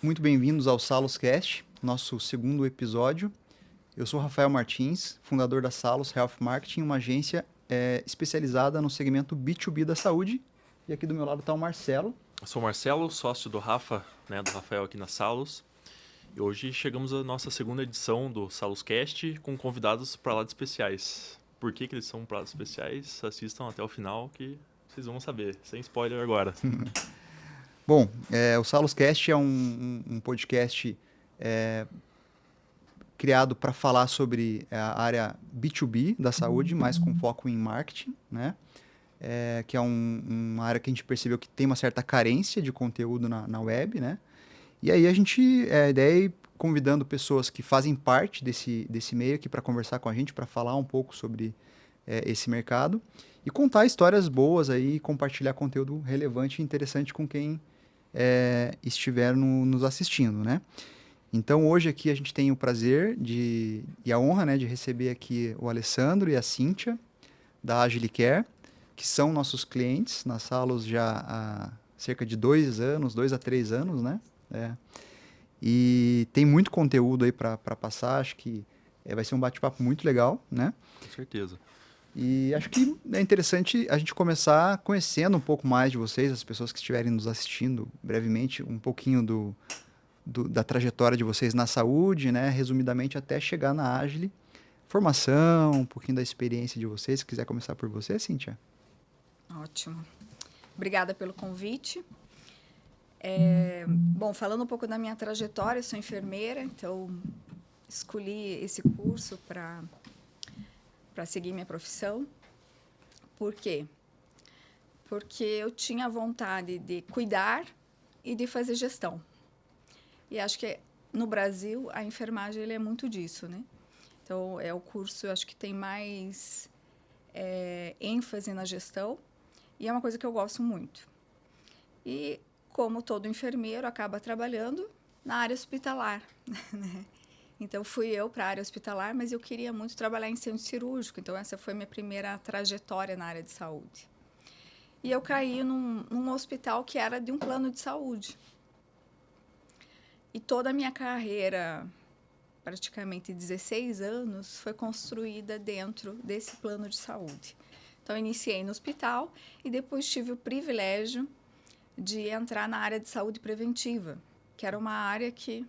Muito bem-vindos ao SalosCast, nosso segundo episódio. Eu sou Rafael Martins, fundador da Salos Health Marketing, uma agência especializada no segmento B2B da saúde. E aqui do meu lado está o Marcelo. Eu sou o Marcelo, sócio do Rafa, do Rafael aqui na Salos. E hoje chegamos à nossa segunda edição do SalosCast com convidados para lá de especiais. Por que eles são para lá de especiais? Assistam até o final que vocês vão saber, sem spoiler agora. Bom, o SalosCast é um podcast criado para falar sobre a área B2B da saúde, mas com foco em marketing, né? Que é uma área que a gente percebeu que tem uma certa carência de conteúdo na web, né? E aí a ideia é ir convidando pessoas que fazem parte desse meio aqui para conversar com a gente, para falar um pouco sobre esse mercado e contar histórias boas aí, compartilhar conteúdo relevante e interessante com quem estiver nos assistindo, né? Então hoje aqui a gente tem o prazer e a honra, né, de receber aqui o Alessandro e a Cíntia da Agilicare, que são nossos clientes na Salos já há cerca de 2 a 3 anos, né? E tem muito conteúdo aí para passar, acho que vai ser um bate-papo muito legal, né? Com certeza. E acho que é interessante a gente começar conhecendo um pouco mais de vocês, as pessoas que estiverem nos assistindo brevemente, um pouquinho da trajetória de vocês na saúde, né? Resumidamente, até chegar na Agile. Formação, um pouquinho da experiência de vocês. Se quiser começar por você, Cíntia. Ótimo. Obrigada pelo convite. Bom, falando um pouco da minha trajetória, eu sou enfermeira, então escolhi esse curso para seguir minha profissão. Por quê? Porque eu tinha vontade de cuidar e de fazer gestão. E acho que no Brasil a enfermagem ele é muito disso, né? Então é o curso, eu acho que tem mais ênfase na gestão e é uma coisa que eu gosto muito. E como todo enfermeiro acaba trabalhando na área hospitalar, né? Então fui eu para a área hospitalar, mas eu queria muito trabalhar em centro cirúrgico, então essa foi minha primeira trajetória na área de saúde. E eu caí num hospital que era de um plano de saúde. E toda a minha carreira, praticamente 16 anos, foi construída dentro desse plano de saúde. Então, eu iniciei no hospital e depois tive o privilégio de entrar na área de saúde preventiva, que era uma área que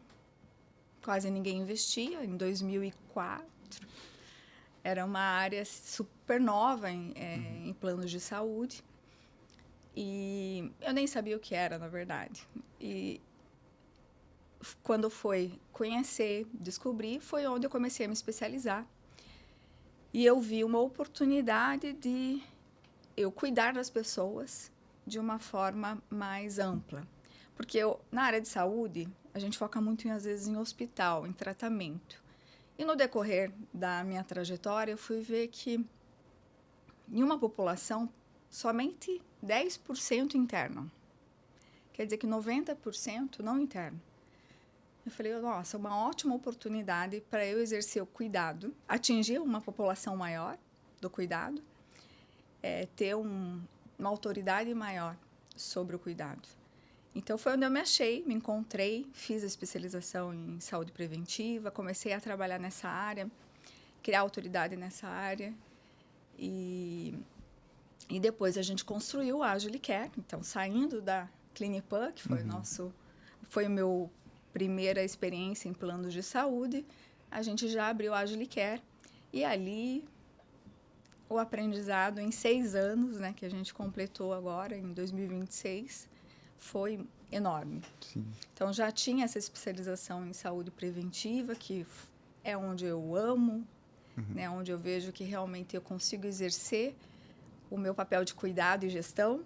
quase ninguém investia. Em 2004, era uma área super nova em planos de saúde. E eu nem sabia o que era, na verdade. E quando foi conhecer, descobrir, foi onde eu comecei a me especializar. E eu vi uma oportunidade de eu cuidar das pessoas de uma forma mais ampla. Porque na área de saúde, a gente foca muito, às vezes, em hospital, em tratamento. E no decorrer da minha trajetória, eu fui ver que em uma população, somente 10% internam. Quer dizer que 90% não internam. Eu falei, nossa, uma ótima oportunidade para eu exercer o cuidado, atingir uma população maior do cuidado, ter uma autoridade maior sobre o cuidado. Então, foi onde eu me achei, me encontrei, fiz a especialização em saúde preventiva, comecei a trabalhar nessa área, criar autoridade nessa área. E depois a gente construiu a Agilicare, então, saindo da Clinipan, que foi o meu primeira experiência em planos de saúde, a gente já abriu a Agilicare. E ali, o aprendizado em 6 anos, né, que a gente completou agora, em 2026, foi enorme. Sim. Então, já tinha essa especialização em saúde preventiva, que é onde eu amo, né, onde eu vejo que realmente eu consigo exercer o meu papel de cuidado e gestão.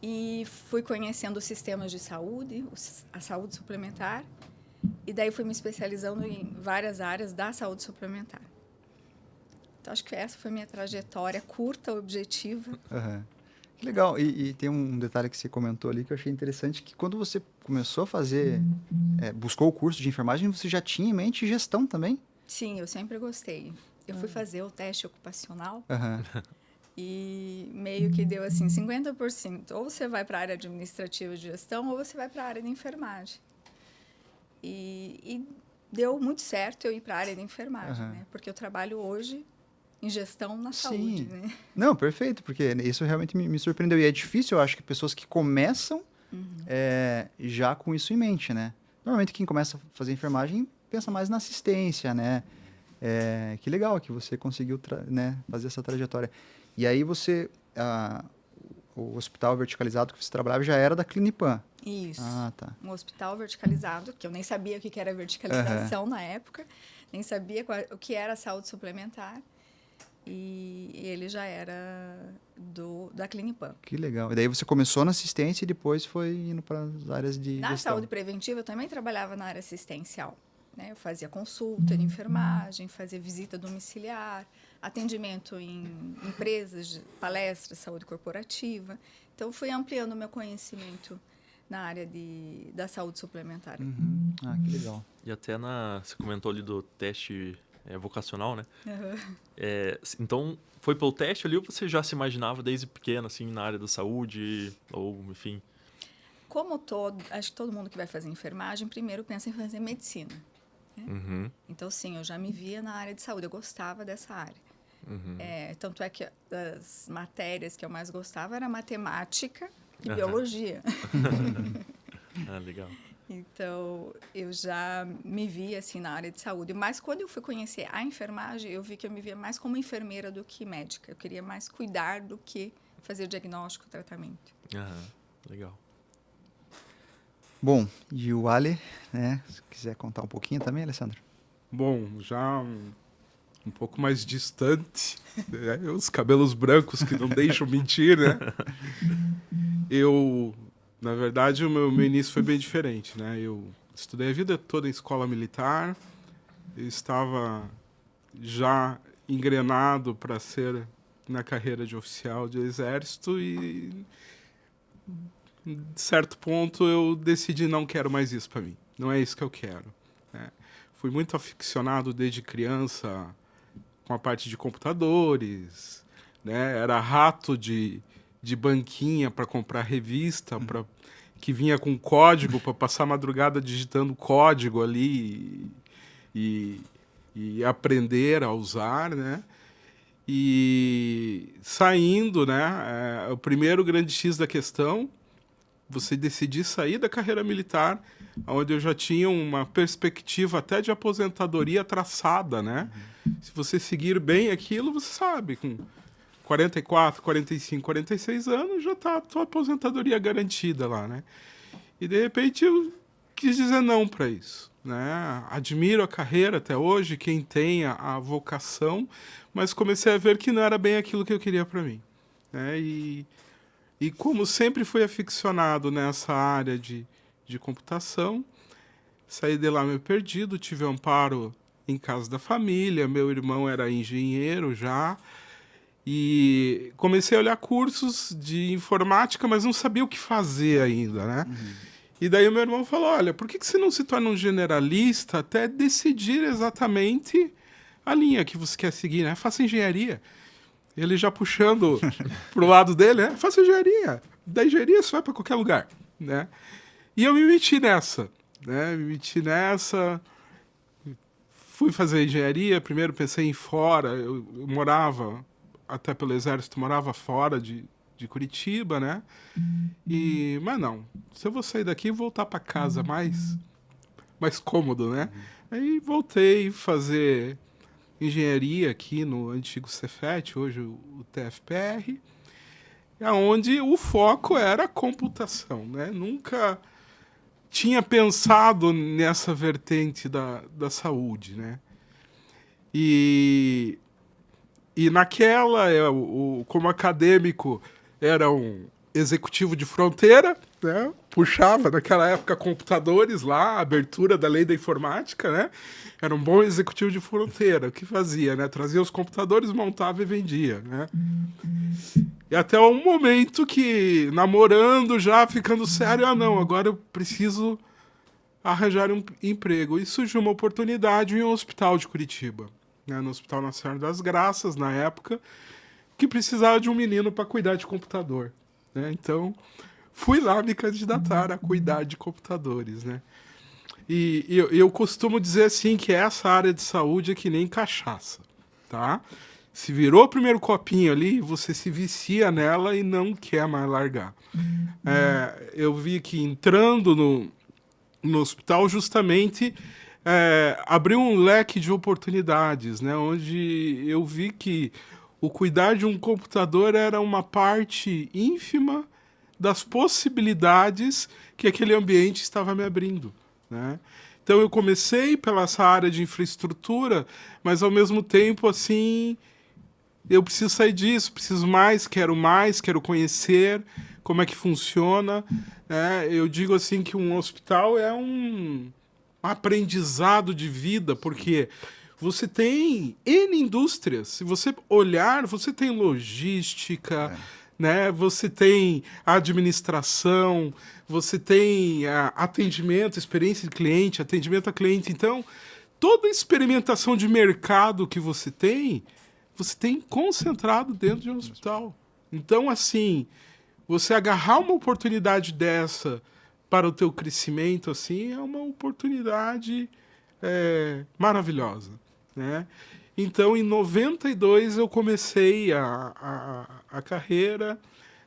E fui conhecendo os sistemas de saúde, a saúde suplementar, e daí fui me especializando em várias áreas da saúde suplementar. Então, acho que essa foi a minha trajetória curta, objetiva. Uhum. Que legal. E tem um detalhe que você comentou ali que eu achei interessante, que quando você começou a fazer, buscou o curso de enfermagem, você já tinha em mente gestão também? Sim, eu sempre gostei. Eu fui fazer o teste ocupacional. Uhum. E meio que deu assim, 50%. Ou você vai para a área administrativa de gestão, ou você vai para a área de enfermagem. E deu muito certo eu ir para a área de enfermagem, né? Porque eu trabalho hoje em gestão na saúde, né? Não, perfeito, porque isso realmente me surpreendeu. E é difícil, eu acho, que pessoas que começam já com isso em mente, né? Normalmente quem começa a fazer enfermagem pensa mais na assistência, né? Que legal que você conseguiu né, fazer essa trajetória. E aí o hospital verticalizado que você trabalhava já era da Clinipan. Isso. Ah, tá. Um hospital verticalizado, que eu nem sabia o que era verticalização na época, nem sabia o que era saúde suplementar. E ele já era da Clinipan. Que legal. E daí você começou na assistência e depois foi indo para as áreas de Na gestão. saúde preventiva, eu também trabalhava na área assistencial. Né? Eu fazia consulta de enfermagem, fazia visita domiciliar, atendimento em empresas, palestras, saúde corporativa. Então, fui ampliando o meu conhecimento na área da saúde suplementar. Uhum. Ah, que legal. E até você comentou ali do teste vocacional, né? Uhum. Então, foi pelo teste ali ou você já se imaginava desde pequeno, assim, na área da saúde, ou enfim? Acho que todo mundo que vai fazer enfermagem, primeiro pensa em fazer medicina. Né? Uhum. Então, sim, eu já me via na área de saúde, eu gostava dessa área. Uhum. Tanto é que das matérias que eu mais gostava era matemática e biologia. Ah, legal. Então, eu já me via assim na área de saúde. Mas quando eu fui conhecer a enfermagem, eu vi que eu me via mais como enfermeira do que médica. Eu queria mais cuidar do que fazer diagnóstico, tratamento. Legal. Bom, e o Ale, né? Se quiser contar um pouquinho também, Alessandro. Bom, já um pouco mais distante, né? Os cabelos brancos que não deixam mentir, né? Na verdade, o meu início foi bem diferente, né? Eu estudei a vida toda em escola militar, eu estava já engrenado para ser na carreira de oficial de exército e, de certo ponto, eu decidi não quero mais isso para mim. Não é isso que eu quero. Né? Fui muito aficionado desde criança com a parte de computadores, né? Era rato de banquinha para comprar revista, que vinha com código para passar a madrugada digitando código ali e aprender a usar, né? E saindo, né? O primeiro grande X da questão, você decidir sair da carreira militar, onde eu já tinha uma perspectiva até de aposentadoria traçada, né? Se você seguir bem aquilo, você sabe, com 44, 45, 46 anos, já está a tua aposentadoria garantida lá, né? E, de repente, eu quis dizer não para isso, né? Admiro a carreira até hoje, quem tem a vocação, mas comecei a ver que não era bem aquilo que eu queria para mim, né? E como sempre fui aficionado nessa área de computação, saí de lá meio perdido, tive amparo em casa da família, meu irmão era engenheiro já, e comecei a olhar cursos de informática, mas não sabia o que fazer ainda, né? E daí o meu irmão falou, olha, por que você não se torna um generalista até decidir exatamente a linha que você quer seguir, né? Faça engenharia. Ele já puxando pro lado dele, né? Faça engenharia. Da engenharia você vai para qualquer lugar, né? E eu me meti nessa, né? Fui fazer engenharia, primeiro pensei em fora, eu morava, até pelo exército, morava fora de Curitiba, né? Mas não, se eu vou sair daqui e voltar para casa mais cômodo, né? Aí voltei a fazer engenharia aqui no antigo Cefet, hoje o TFPR, onde o foco era a computação, né? Nunca tinha pensado nessa vertente da saúde, né? E naquela, como acadêmico, era um executivo de fronteira, né? Puxava, naquela época, computadores lá, abertura da lei da informática, né? Era um bom executivo de fronteira. O que fazia, né? Trazia os computadores, montava e vendia, né? E até um momento que, namorando já, ficando sério, não, agora eu preciso arranjar um emprego. E surgiu uma oportunidade em um hospital de Curitiba, né? No Hospital Nossa Senhora das Graças, na época, que precisava de um menino para cuidar de computador, né? Então, fui lá me candidatar a cuidar de computadores, né? E eu costumo dizer assim que essa área de saúde é que nem cachaça, tá? Se virou o primeiro copinho ali, você se vicia nela e não quer mais largar. Eu vi que entrando no hospital justamente abriu um leque de oportunidades, né? Onde eu vi que o cuidar de um computador era uma parte ínfima das possibilidades que aquele ambiente estava me abrindo, né? Então eu comecei pela essa área de infraestrutura, mas ao mesmo tempo assim eu preciso sair disso, preciso mais, quero conhecer como é que funciona. Eu digo assim que um hospital é um aprendizado de vida, porque você tem N indústrias. Se você olhar, você tem logística, né? Você tem administração, você tem atendimento, experiência de cliente, atendimento a cliente. Então, toda a experimentação de mercado que você tem concentrado dentro de um hospital. Então, assim, você agarrar uma oportunidade dessa para o teu crescimento, assim, é uma oportunidade maravilhosa, né? Então, em 92, eu comecei a carreira,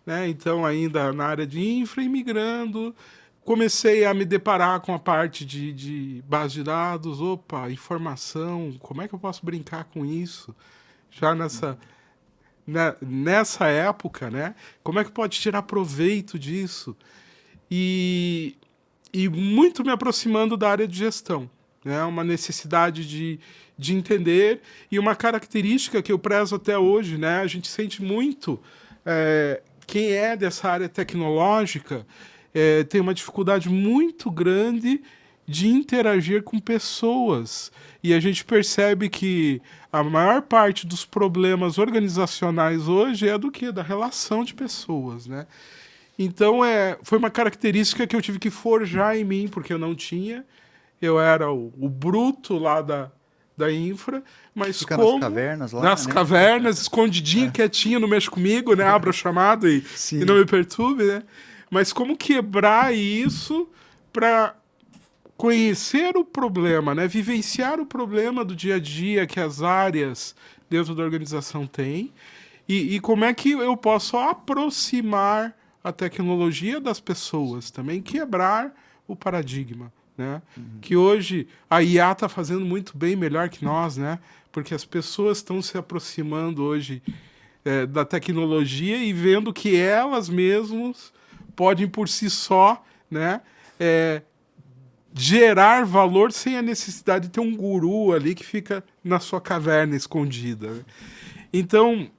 né? Então, ainda na área de infra e migrando, comecei a me deparar com a parte de base de dados, informação, como é que eu posso brincar com isso? Já nessa época, né? Como é que pode tirar proveito disso? E muito me aproximando da área de gestão, né? Uma necessidade de entender e uma característica que eu prezo até hoje, né? A gente sente muito quem é dessa área tecnológica tem uma dificuldade muito grande de interagir com pessoas. E a gente percebe que a maior parte dos problemas organizacionais hoje é do quê? Da relação de pessoas, né? Então, foi uma característica que eu tive que forjar em mim, porque eu não tinha. Eu era o bruto lá da infra, mas Fica como... nas cavernas lá, Nas né? cavernas, escondidinho, quietinho, não mexe comigo, né? Abra a chamada e não me perturbe, né? Mas como quebrar isso para conhecer o problema, né? Vivenciar o problema do dia a dia que as áreas dentro da organização têm e como é que eu posso aproximar a tecnologia das pessoas, também quebrar o paradigma, né? Que hoje a IA está fazendo muito bem, melhor que nós, né? Porque as pessoas estão se aproximando hoje da tecnologia e vendo que elas mesmas podem por si só, né? Gerar valor sem a necessidade de ter um guru ali que fica na sua caverna escondida, né? Então,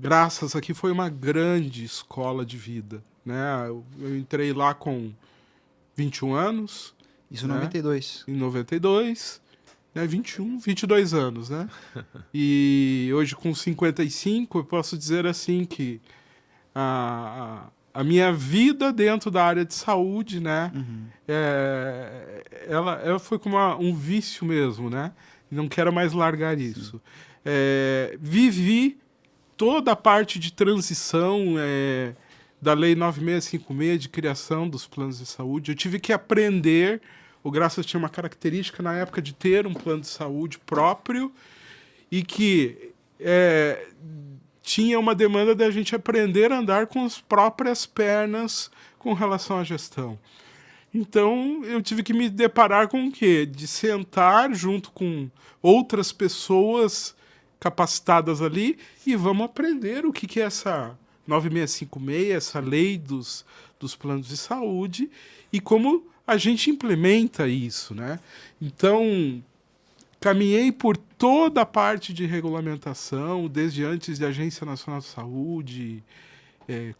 Graças aqui foi uma grande escola de vida, né? Eu entrei lá com 21 anos. Isso em né? 92. Em 92, né? 22 anos, né? E hoje com 55, eu posso dizer assim que a minha vida dentro da área de saúde, né? Ela foi como um vício mesmo, né? Não quero mais largar isso. Vivi toda a parte de transição da Lei 9656 de criação dos planos de saúde. Eu tive que aprender. O Graças tinha uma característica na época de ter um plano de saúde próprio e que tinha uma demanda da gente aprender a andar com as próprias pernas com relação à gestão. Então, eu tive que me deparar com o quê? De sentar junto com outras pessoas capacitadas ali e vamos aprender o que é essa 9656, essa lei dos planos de saúde e como a gente implementa isso, né? Então, caminhei por toda a parte de regulamentação, desde antes de Agência Nacional de Saúde,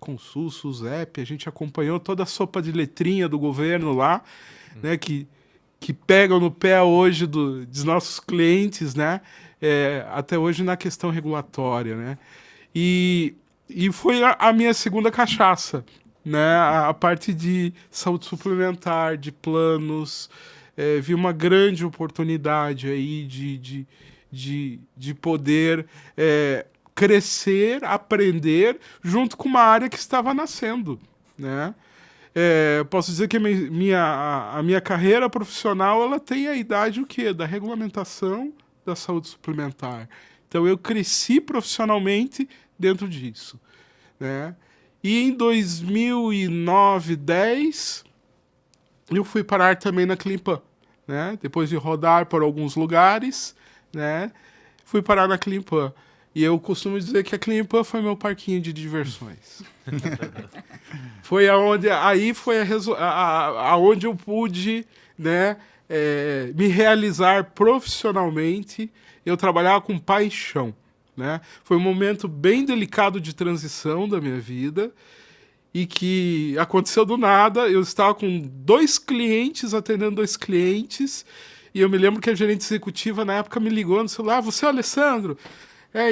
Consul, SUSEP, a gente acompanhou toda a sopa de letrinha do governo lá, né, que pegam no pé hoje dos nossos clientes, né, até hoje na questão regulatória, né, e foi a minha segunda cachaça, né, a parte de saúde suplementar, de planos, vi uma grande oportunidade aí de poder crescer, aprender, junto com uma área que estava nascendo, né? Posso dizer que a minha carreira profissional ela tem a idade o quê? Da regulamentação da saúde suplementar. Então, eu cresci profissionalmente dentro disso, né? E em 2009, 10, eu fui parar também na Cleanpan, né? Depois de rodar por alguns lugares, né? Fui parar na Cleanpan. E eu costumo dizer que a Cleanpan foi meu parquinho de diversões. Foi aonde eu pude, né, me realizar profissionalmente. Eu trabalhava com paixão, né? Foi um momento bem delicado de transição da minha vida e que aconteceu do nada. Eu estava com 2 clientes, atendendo 2 clientes, e eu me lembro que a gerente executiva na época me ligou no celular: "Você é o Alessandro?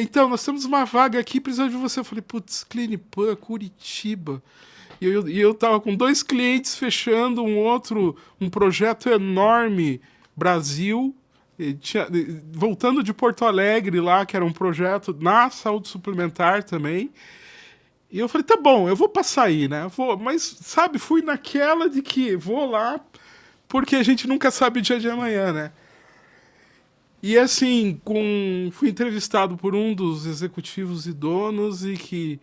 Então, nós temos uma vaga aqui, precisamos de você." Eu falei: "Putz, Cleanpan, Curitiba." E eu tava com 2 clientes fechando um projeto enorme, Brasil, voltando de Porto Alegre lá, que era um projeto na saúde suplementar também. E eu falei: "Tá bom, eu vou passar aí, né? Mas, sabe, fui naquela de que vou lá, porque a gente nunca sabe o dia de amanhã, né?" E assim, fui entrevistado por um dos executivos e donos e que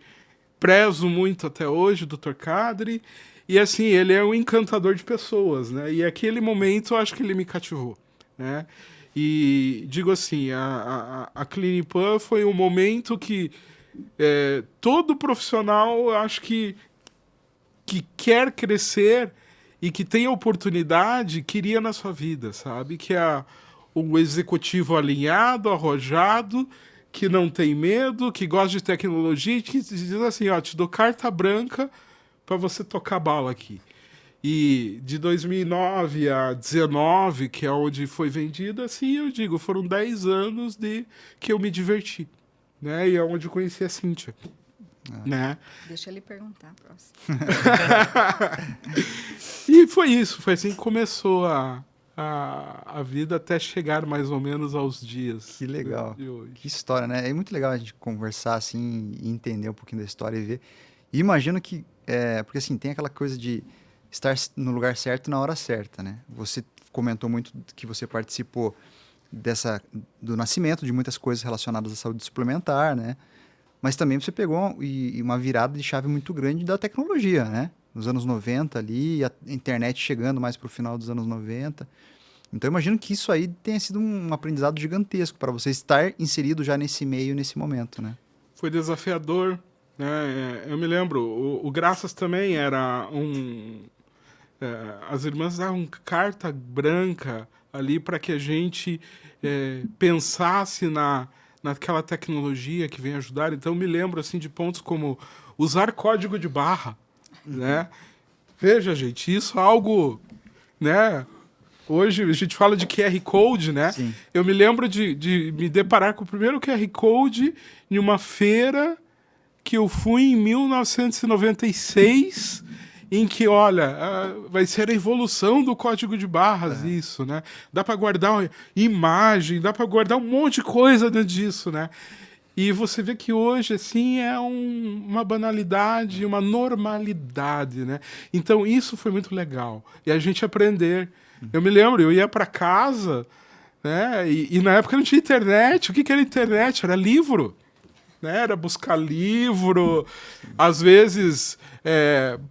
prezo muito até hoje, o Dr. Kadri. E assim, ele é um encantador de pessoas, né? E aquele momento eu acho que ele me cativou, né? E digo assim, a Cleanpan foi um momento que todo profissional, eu acho que quer crescer e que tem oportunidade, queria na sua vida, sabe? Que é o executivo alinhado, arrojado, que não tem medo, que gosta de tecnologia, que diz assim: "Ó, te dou carta branca para você tocar bala aqui." E de 2009 a 2019, que é onde foi vendido, assim, eu digo, foram 10 anos que eu me diverti, né? E é onde eu conheci a Cíntia. Né? Deixa ele perguntar, próximo. E foi isso, foi assim que começou a vida até chegar mais ou menos aos dias. Que legal. De hoje. Que história, né? É muito legal a gente conversar assim e entender um pouquinho da história e ver. E imagino que, porque assim, tem aquela coisa de estar no lugar certo na hora certa, né? Você comentou muito que você participou do nascimento de muitas coisas relacionadas à saúde suplementar, né? Mas também você pegou uma virada de chave muito grande da tecnologia, né? Nos anos 90 ali, a internet chegando mais para o final dos anos 90. Então, eu imagino que isso aí tenha sido um aprendizado gigantesco para você estar inserido já nesse meio, nesse momento, né? Foi desafiador, né? Eu me lembro, o Graças também era as irmãs davam carta branca ali para que a gente pensasse naquela tecnologia que vem ajudar. Então, eu me lembro assim, de pontos como usar código de barra, né? Veja, gente, isso é algo, né? Hoje a gente fala de QR Code, né? Sim. Eu me lembro de me deparar com o primeiro QR Code em uma feira que eu fui em 1996, em que, olha, vai ser a evolução do código de barras, isso, né? Dá para guardar imagem, dá para guardar um monte de coisa dentro disso, né? E você vê que hoje, assim, é uma banalidade, uma normalidade, né? Então, isso foi muito legal. E a gente aprender. Eu me lembro, eu ia para casa, né? E na época não tinha internet. O que era internet? Era livro. Né? Era buscar livro. Às vezes,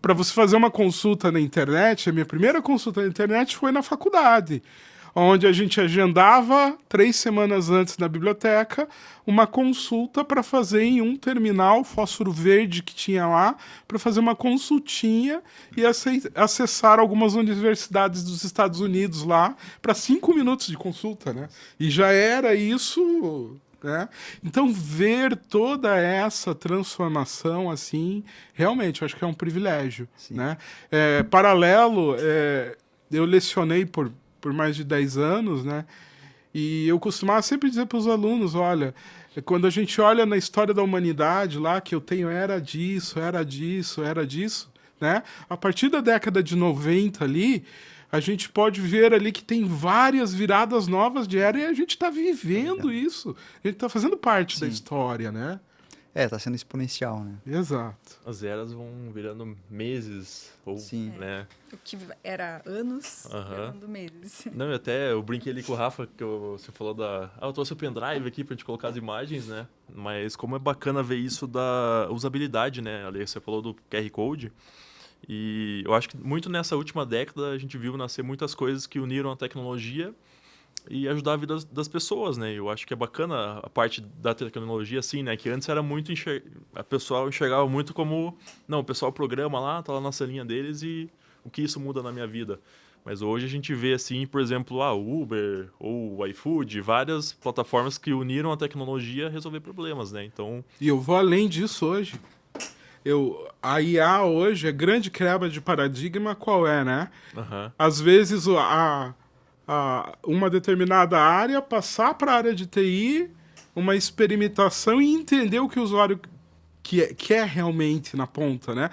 para você fazer uma consulta na internet, a minha primeira consulta na internet foi na faculdade, onde a gente agendava 3 semanas antes na biblioteca uma consulta para fazer em um terminal fósforo verde que tinha lá, para fazer uma consultinha e acessar algumas universidades dos Estados Unidos lá para 5 minutos de consulta, né? E já era isso, né? Então, ver toda essa transformação, assim, realmente, eu acho que é um privilégio, né? Paralelo, eu lecionei por mais de 10 anos, né? E eu costumava sempre dizer para os alunos, olha, quando a gente olha na história da humanidade lá, que eu tenho era disso, né? A partir da década de 90 ali, a gente pode ver ali que tem várias viradas novas de era e a gente está vivendo isso. A gente está fazendo parte da história, né? Tá sendo exponencial, né? Exato. As eras vão virando meses, ou, Sim. né? O que era anos, virando meses. Não, e até eu brinquei ali com o Rafa, que você falou eu trouxe o pendrive aqui pra gente colocar as imagens, né? Mas como é bacana ver isso da usabilidade, né? Ali você falou do QR Code. E eu acho que muito nessa última década a gente viu nascer muitas coisas que uniram a tecnologia e ajudar a vida das pessoas, né? Eu acho que é bacana a parte da tecnologia, assim, né? Que antes era muito... A pessoa enxergava muito como... Não, o pessoal programa lá, tá lá na salinha deles e o que isso muda na minha vida. Mas hoje a gente vê, assim, por exemplo, o Uber ou o iFood, várias plataformas que uniram a tecnologia a resolver problemas, né? Então... E eu vou além disso hoje. A IA hoje, a grande quebra de paradigma qual é, né? Às vezes uma determinada área passar para a área de TI, uma experimentação e entender o que o usuário quer realmente na ponta, né?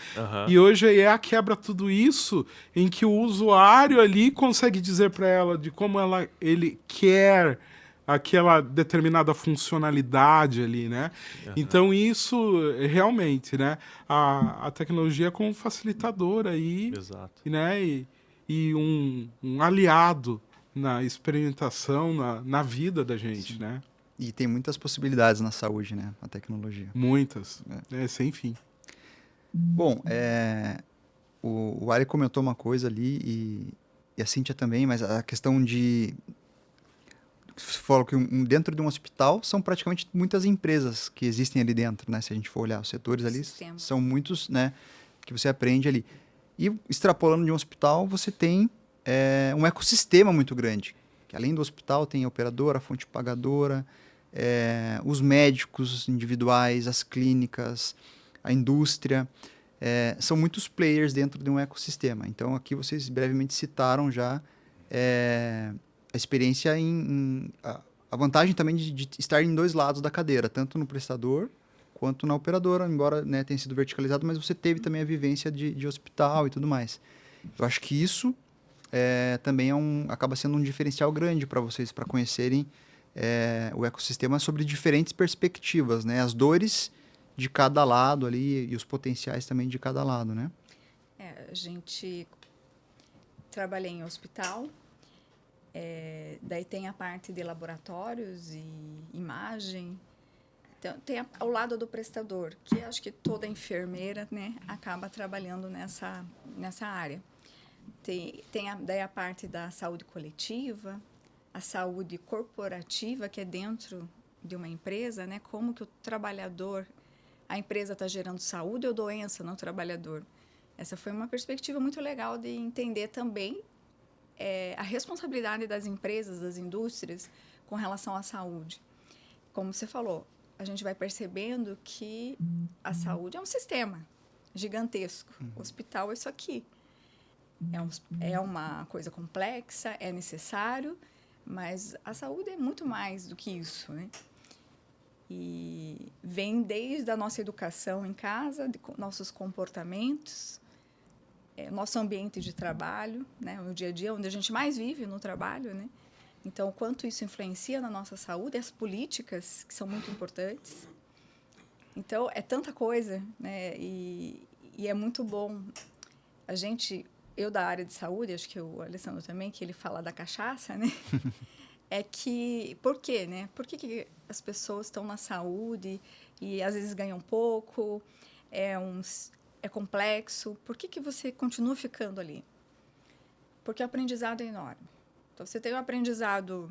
E hoje a IA quebra tudo isso em que o usuário ali consegue dizer para ela de como ele quer aquela determinada funcionalidade ali, né? Então isso realmente, né? A tecnologia é como facilitador aí, Exato. né? E um aliado na experimentação, na vida da gente, né? E tem muitas possibilidades na saúde, né? A tecnologia. Muitas. Sem fim. Bom, o Ari comentou uma coisa ali e a Cíntia também, mas a questão de... Você falou que dentro de um hospital são praticamente muitas empresas que existem ali dentro, né? Se a gente for olhar os setores ali, são muitos, né? Que você aprende ali. E extrapolando de um hospital, você tem um ecossistema muito grande. Que além do hospital tem a operadora, a fonte pagadora, os médicos individuais, as clínicas, a indústria. São muitos players dentro de um ecossistema. Então, aqui vocês brevemente citaram já a experiência a vantagem também de estar em dois lados da cadeira, tanto no prestador quanto na operadora, embora, né, tenha sido verticalizado, mas você teve também a vivência de hospital e tudo mais. Eu acho que isso também acaba sendo um diferencial grande para vocês, para conhecerem o ecossistema sobre diferentes perspectivas, né? As dores de cada lado ali e os potenciais também de cada lado, né? A gente trabalhei em hospital, daí tem a parte de laboratórios e imagem. Então, tem ao lado do prestador, que acho que toda enfermeira, né, acaba trabalhando nessa área. Tem daí a parte da saúde coletiva, a saúde corporativa, que é dentro de uma empresa, né? Como que a empresa está gerando saúde ou doença no trabalhador. Essa foi uma perspectiva muito legal de entender também a responsabilidade das empresas, das indústrias, com relação à saúde. Como você falou, a gente vai percebendo que a saúde é um sistema gigantesco. O hospital é isso aqui. É uma coisa complexa, é necessário, mas a saúde é muito mais do que isso, né? E vem desde a nossa educação em casa, de nossos comportamentos, nosso ambiente de trabalho, né? O dia a dia, onde a gente mais vive no trabalho, né? Então, o quanto isso influencia na nossa saúde, as políticas, que são muito importantes. Então, é tanta coisa, né? E é muito bom. Eu da área de saúde, acho que o Alessandro também, que ele fala da cachaça, né? Por quê, né? Por que as pessoas estão na saúde e às vezes ganham pouco, é complexo? Por que você continua ficando ali? Porque o aprendizado é enorme. Então, você tem o aprendizado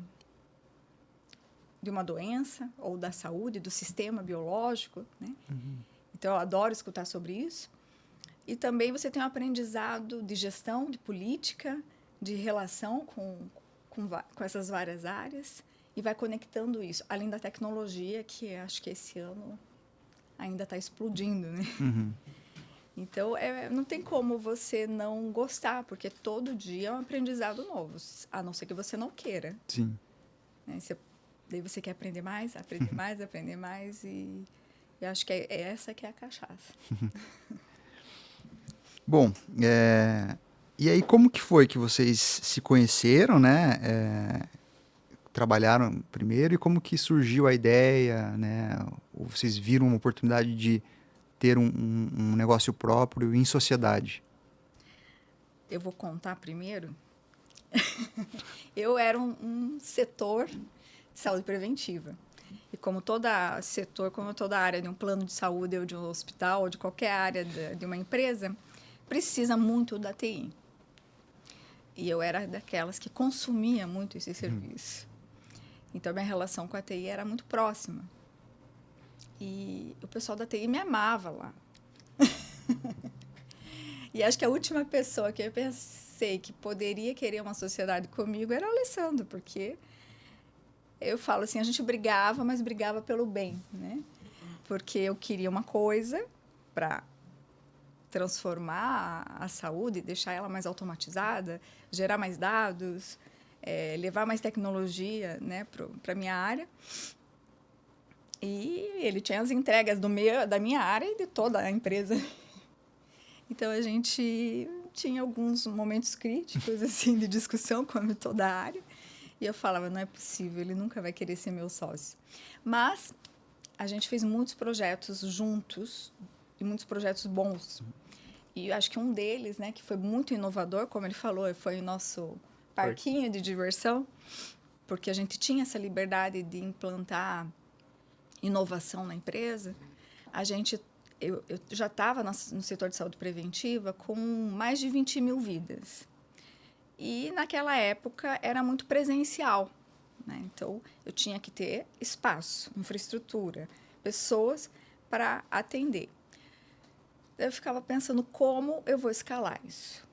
de uma doença ou da saúde, do sistema biológico, né? Então, eu adoro escutar sobre isso. E também você tem um aprendizado de gestão, de política, de relação com essas várias áreas e vai conectando isso, além da tecnologia, que acho que esse ano ainda está explodindo, né? Então, não tem como você não gostar, porque todo dia é um aprendizado novo, a não ser que você não queira. Sim. Daí você quer aprender mais, aprender mais, e eu acho que essa que é a cachaça. Bom, E aí, como que foi que vocês se conheceram, né? Trabalharam primeiro e como que surgiu a ideia, né? Ou vocês viram uma oportunidade de ter um negócio próprio em sociedade? Eu vou contar primeiro. Eu era um setor de saúde preventiva. E como toda setor, como toda área de um plano de saúde ou de um hospital ou de qualquer área de uma empresa, precisa muito da TI. E eu era daquelas que consumia muito esse serviço. Então, minha relação com a TI era muito próxima. E o pessoal da TI me amava lá. E acho que a última pessoa que eu pensei que poderia querer uma sociedade comigo era o Alessandro, porque eu falo assim, a gente brigava, mas brigava pelo bem, né? Porque eu queria uma coisa para transformar a saúde, deixar ela mais automatizada, gerar mais dados, levar mais tecnologia, né, para a minha área. E ele tinha as entregas da minha área e de toda a empresa. Então, a gente tinha alguns momentos críticos assim, de discussão, como toda a área. E eu falava, não é possível, ele nunca vai querer ser meu sócio. Mas a gente fez muitos projetos juntos, e muitos projetos bons. E acho que um deles, né, que foi muito inovador, como ele falou, foi o nosso parquinho de diversão, porque a gente tinha essa liberdade de implantar inovação na empresa. Eu já estava no setor de saúde preventiva com mais de 20 mil vidas. E, naquela época, era muito presencial, né? Então, eu tinha que ter espaço, infraestrutura, pessoas para atender. Eu ficava pensando como eu vou escalar isso.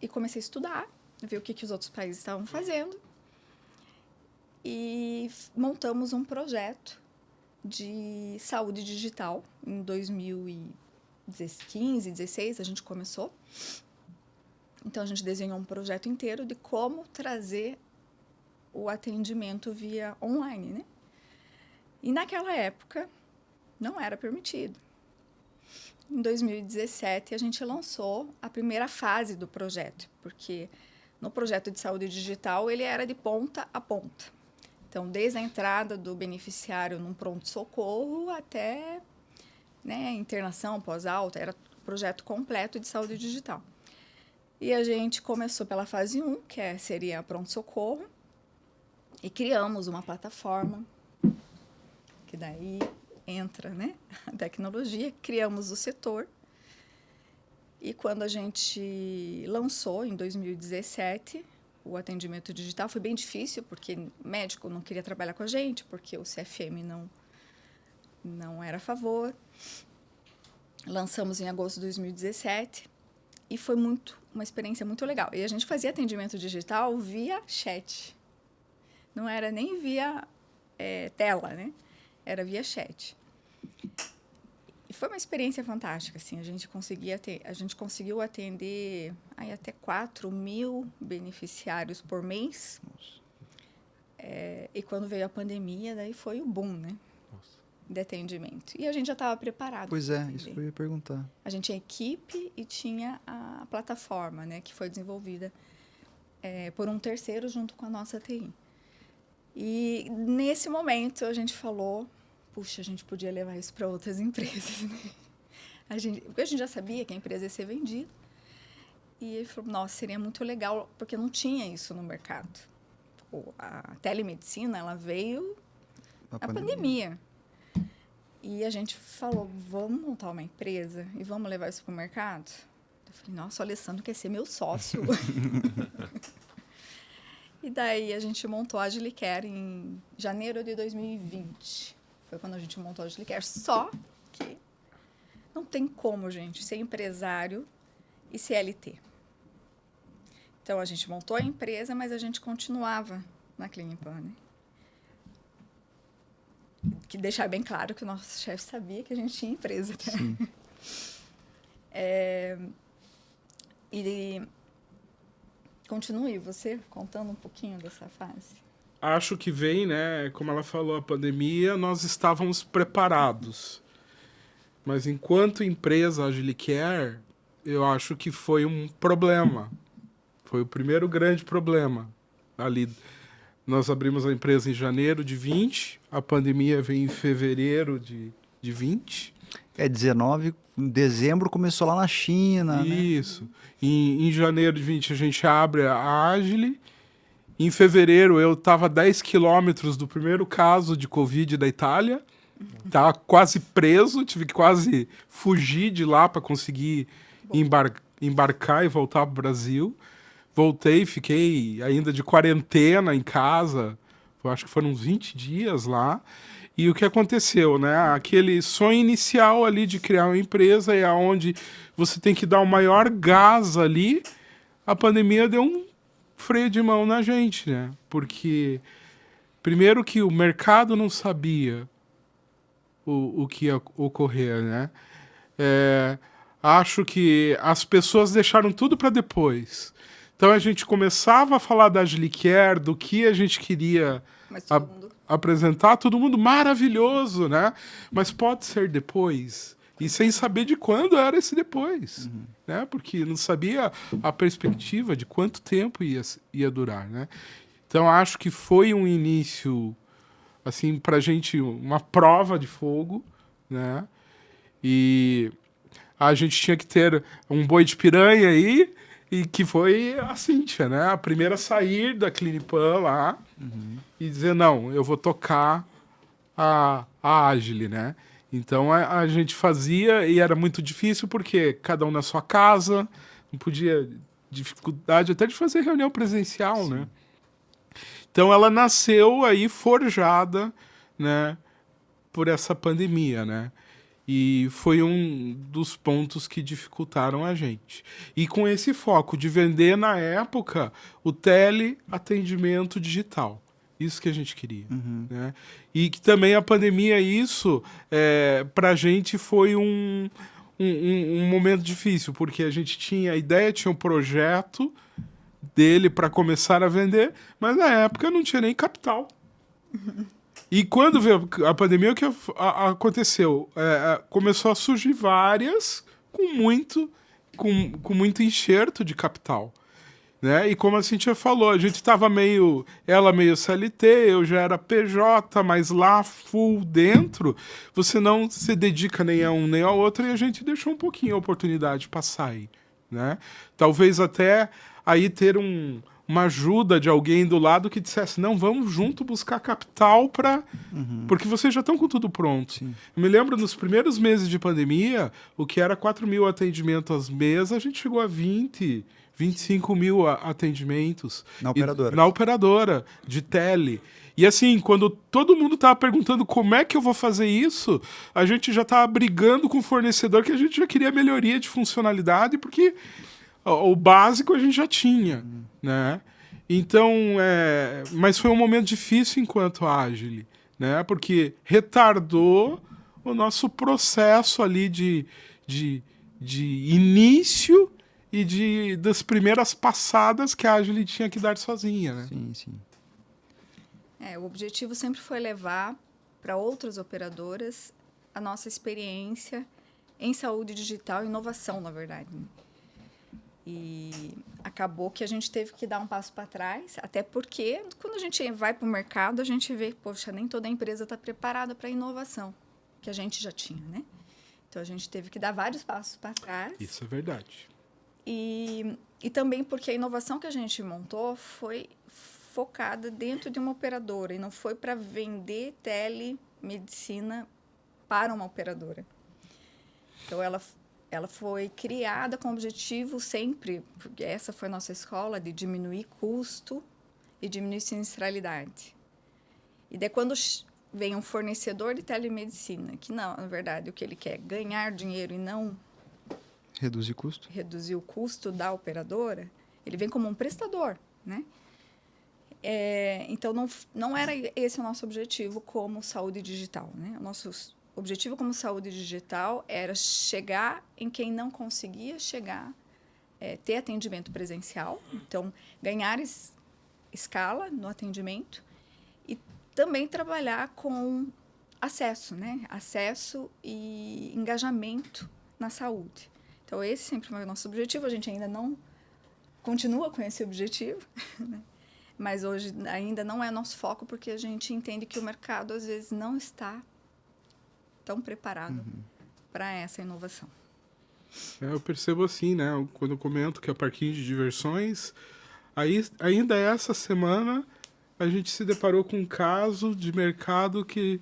E comecei a estudar, ver o que os outros países estavam fazendo. E montamos um projeto de saúde digital. Em 2015, 2016, a gente começou. Então, a gente desenhou um projeto inteiro de como trazer o atendimento via online, né? E, naquela época, não era permitido. Em 2017, a gente lançou a primeira fase do projeto, porque no projeto de saúde digital, ele era de ponta a ponta. Então, desde a entrada do beneficiário num pronto-socorro até, né, internação pós-alta, era o projeto completo de saúde digital. E a gente começou pela fase 1, que seria pronto-socorro, e criamos uma plataforma, que daí entra, né, a tecnologia, criamos o setor. E quando a gente lançou, em 2017, o atendimento digital, foi bem difícil, porque o médico não queria trabalhar com a gente, porque o CFM não era a favor. Lançamos em agosto de 2017 e foi uma experiência muito legal. E a gente fazia atendimento digital via chat. Não era nem via tela, né? Era via chat. E foi uma experiência fantástica, assim. A gente conseguiu atender até 4.000 beneficiários por mês. E quando veio a pandemia, daí foi o boom, né? De atendimento. E a gente já estava preparado. Pois é, isso que eu ia perguntar. A gente tinha equipe e tinha a plataforma, né, que foi desenvolvida por um terceiro junto com a nossa TI. E nesse momento a gente falou, puxa, a gente podia levar isso para outras empresas, né? Porque a gente já sabia que a empresa ia ser vendida. E ele falou, nossa, seria muito legal, porque não tinha isso no mercado. A telemedicina, ela veio na pandemia. E a gente falou, vamos montar uma empresa e vamos levar isso para o mercado? Eu falei, nossa, o Alessandro quer ser meu sócio. E daí a gente montou a Agilicare em janeiro de 2020. Foi quando a gente montou a Agilicare. Só que não tem como, gente, ser empresário e CLT. Então, a gente montou a empresa, mas a gente continuava na Clinipan, né? Que deixar bem claro que o nosso chefe sabia que a gente tinha empresa. Tá? E continue você contando um pouquinho dessa fase. Acho que vem, né? Como ela falou, a pandemia, nós estávamos preparados. Mas enquanto empresa Agilicare, eu acho que foi um problema. Foi o primeiro grande problema ali. Nós abrimos a empresa em janeiro de 20, a pandemia veio em fevereiro de 20. 19, em dezembro começou lá na China, né? Isso. Em janeiro de 20 a gente abre a Agile. Em fevereiro eu estava a 10 quilômetros do primeiro caso de Covid da Itália. Estava quase preso, tive que quase fugir de lá para conseguir embarcar e voltar para o Brasil. Voltei, fiquei ainda de quarentena em casa. Eu acho que foram uns 20 dias lá. E o que aconteceu, né? Aquele sonho inicial ali de criar uma empresa é onde você tem que dar o maior gás ali. A pandemia deu um freio de mão na gente, né? Porque, primeiro que o mercado não sabia o que ia ocorrer, né? Acho que as pessoas deixaram tudo para depois. Então a gente começava a falar da Aglicare, do que a gente queria apresentar, todo mundo maravilhoso, né? Mas pode ser depois. E sem saber de quando era esse depois, né? Porque não sabia a perspectiva de quanto tempo ia durar, né? Então acho que foi um início, assim, pra gente, uma prova de fogo, né? E a gente tinha que ter um boi de piranha aí, e que foi a Cíntia, né? A primeira a sair da Clinipan lá e dizer, não, eu vou tocar a Agile, né? Então a gente fazia e era muito difícil porque cada um na sua casa, não podia, dificuldade até de fazer reunião presencial, né? Então ela nasceu aí forjada, né, por essa pandemia, né? E foi um dos pontos que dificultaram a gente. E com esse foco de vender, na época, o teleatendimento digital. Isso que a gente queria. Né? E que também a pandemia, isso, para a gente foi um momento difícil, porque a gente tinha a ideia, tinha um projeto dele para começar a vender, mas na época não tinha nem capital. E quando veio a pandemia, o que aconteceu? Começou a surgir várias com muito enxerto de capital. Né? E como a Cíntia falou, a gente estava ela meio CLT, eu já era PJ, mas lá full dentro, você não se dedica nem a um nem ao outro e a gente deixou um pouquinho a oportunidade passar aí. Né? Talvez até aí ter uma ajuda de alguém do lado que dissesse, não, vamos junto buscar capital para... Porque vocês já estão com tudo pronto. Sim. Eu me lembro, nos primeiros meses de pandemia, o que era 4 mil atendimentos mês, a gente chegou a 25 mil atendimentos. Na operadora. Na operadora, de tele. E assim, quando todo mundo estava perguntando como é que eu vou fazer isso, a gente já estava brigando com o fornecedor que a gente já queria melhoria de funcionalidade, porque o básico a gente já tinha, né? Então, mas foi um momento difícil enquanto Agile, né? Porque retardou o nosso processo ali de início e das primeiras passadas que a Agile tinha que dar sozinha, né? Sim, sim. O objetivo sempre foi levar para outras operadoras a nossa experiência em saúde digital e inovação, na verdade. E acabou que a gente teve que dar um passo para trás, até porque quando a gente vai para o mercado, a gente vê, poxa, nem toda empresa está preparada para a inovação, que a gente já tinha, né? Então, a gente teve que dar vários passos para trás. Isso é verdade. E também porque a inovação que a gente montou foi focada dentro de uma operadora e não foi para vender telemedicina para uma operadora. Então, ela foi criada com o objetivo sempre, porque essa foi a nossa escola, de diminuir custo e diminuir sinistralidade. E daí, quando vem um fornecedor de telemedicina, que não, na verdade, o que ele quer é ganhar dinheiro e não reduzir custo. Reduzir o custo da operadora, ele vem como um prestador, né? Então, não era esse o nosso objetivo como saúde digital, né? O nosso objetivo como saúde digital era chegar em quem não conseguia chegar, ter atendimento presencial, então ganhar escala no atendimento e também trabalhar com acesso, né? Acesso e engajamento na saúde. Então, esse sempre foi o nosso objetivo. A gente ainda não continua com esse objetivo, né? Mas hoje ainda não é nosso foco, porque a gente entende que o mercado, às vezes, não está tão preparado para essa inovação. Eu percebo assim, né? Quando eu comento que é parquinho de diversões, aí, ainda essa semana a gente se deparou com um caso de mercado que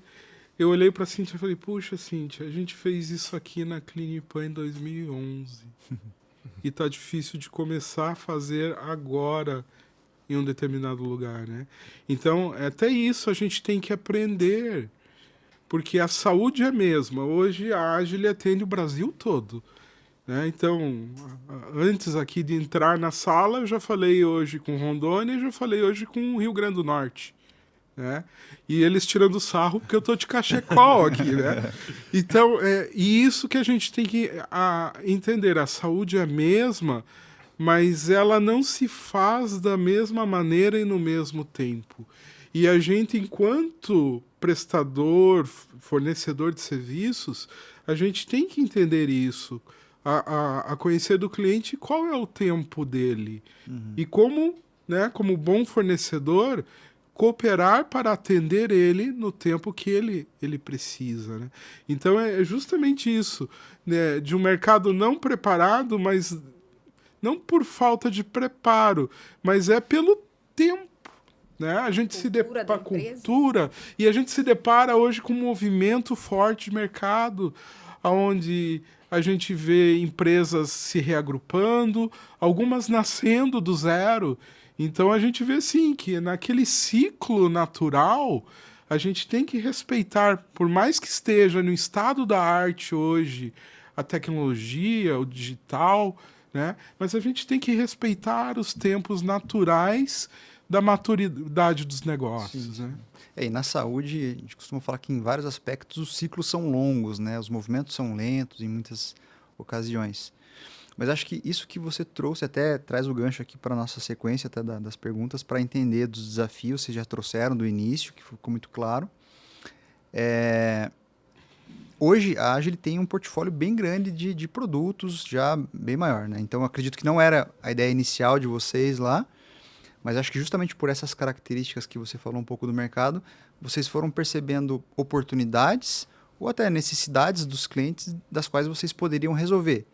eu olhei para a Cíntia e falei, puxa, Cíntia, a gente fez isso aqui na Clinipan em 2011 e tá difícil de começar a fazer agora em um determinado lugar, né? Então, até isso a gente tem que aprender, porque a saúde é a mesma. Hoje a Agile atende o Brasil todo, né? Então, antes aqui de entrar na sala, eu já falei hoje com Rondônia, já falei hoje com o Rio Grande do Norte, né? E eles tirando sarro porque eu tô de cachecol aqui, né? Então, e isso que a gente tem que entender, a saúde é a mesma, mas ela não se faz da mesma maneira e no mesmo tempo. E a gente, enquanto prestador, fornecedor de serviços, a gente tem que entender isso, a conhecer do cliente qual é o tempo dele. E como, né, como bom fornecedor, cooperar para atender ele no tempo que ele precisa, né? Então é justamente isso, né, de um mercado não preparado, mas não por falta de preparo, mas é pelo tempo, né? A gente se depara com cultura e a gente se depara hoje com um movimento forte de mercado, onde a gente vê empresas se reagrupando, algumas nascendo do zero. Então a gente vê sim que naquele ciclo natural a gente tem que respeitar, por mais que esteja no estado da arte hoje, a tecnologia, o digital, né? Mas a gente tem que respeitar os tempos naturais da maturidade dos negócios, Sim. né? E na saúde, a gente costuma falar que em vários aspectos os ciclos são longos, né? Os movimentos são lentos em muitas ocasiões. Mas acho que isso que você trouxe até traz o gancho aqui para a nossa sequência até das perguntas, para entender dos desafios que vocês já trouxeram do início, que ficou muito claro. Hoje, a Agile tem um portfólio bem grande de produtos, já bem maior, né? Então, eu acredito que não era a ideia inicial de vocês lá, mas acho que justamente por essas características que você falou um pouco do mercado, vocês foram percebendo oportunidades ou até necessidades dos clientes das quais vocês poderiam resolver.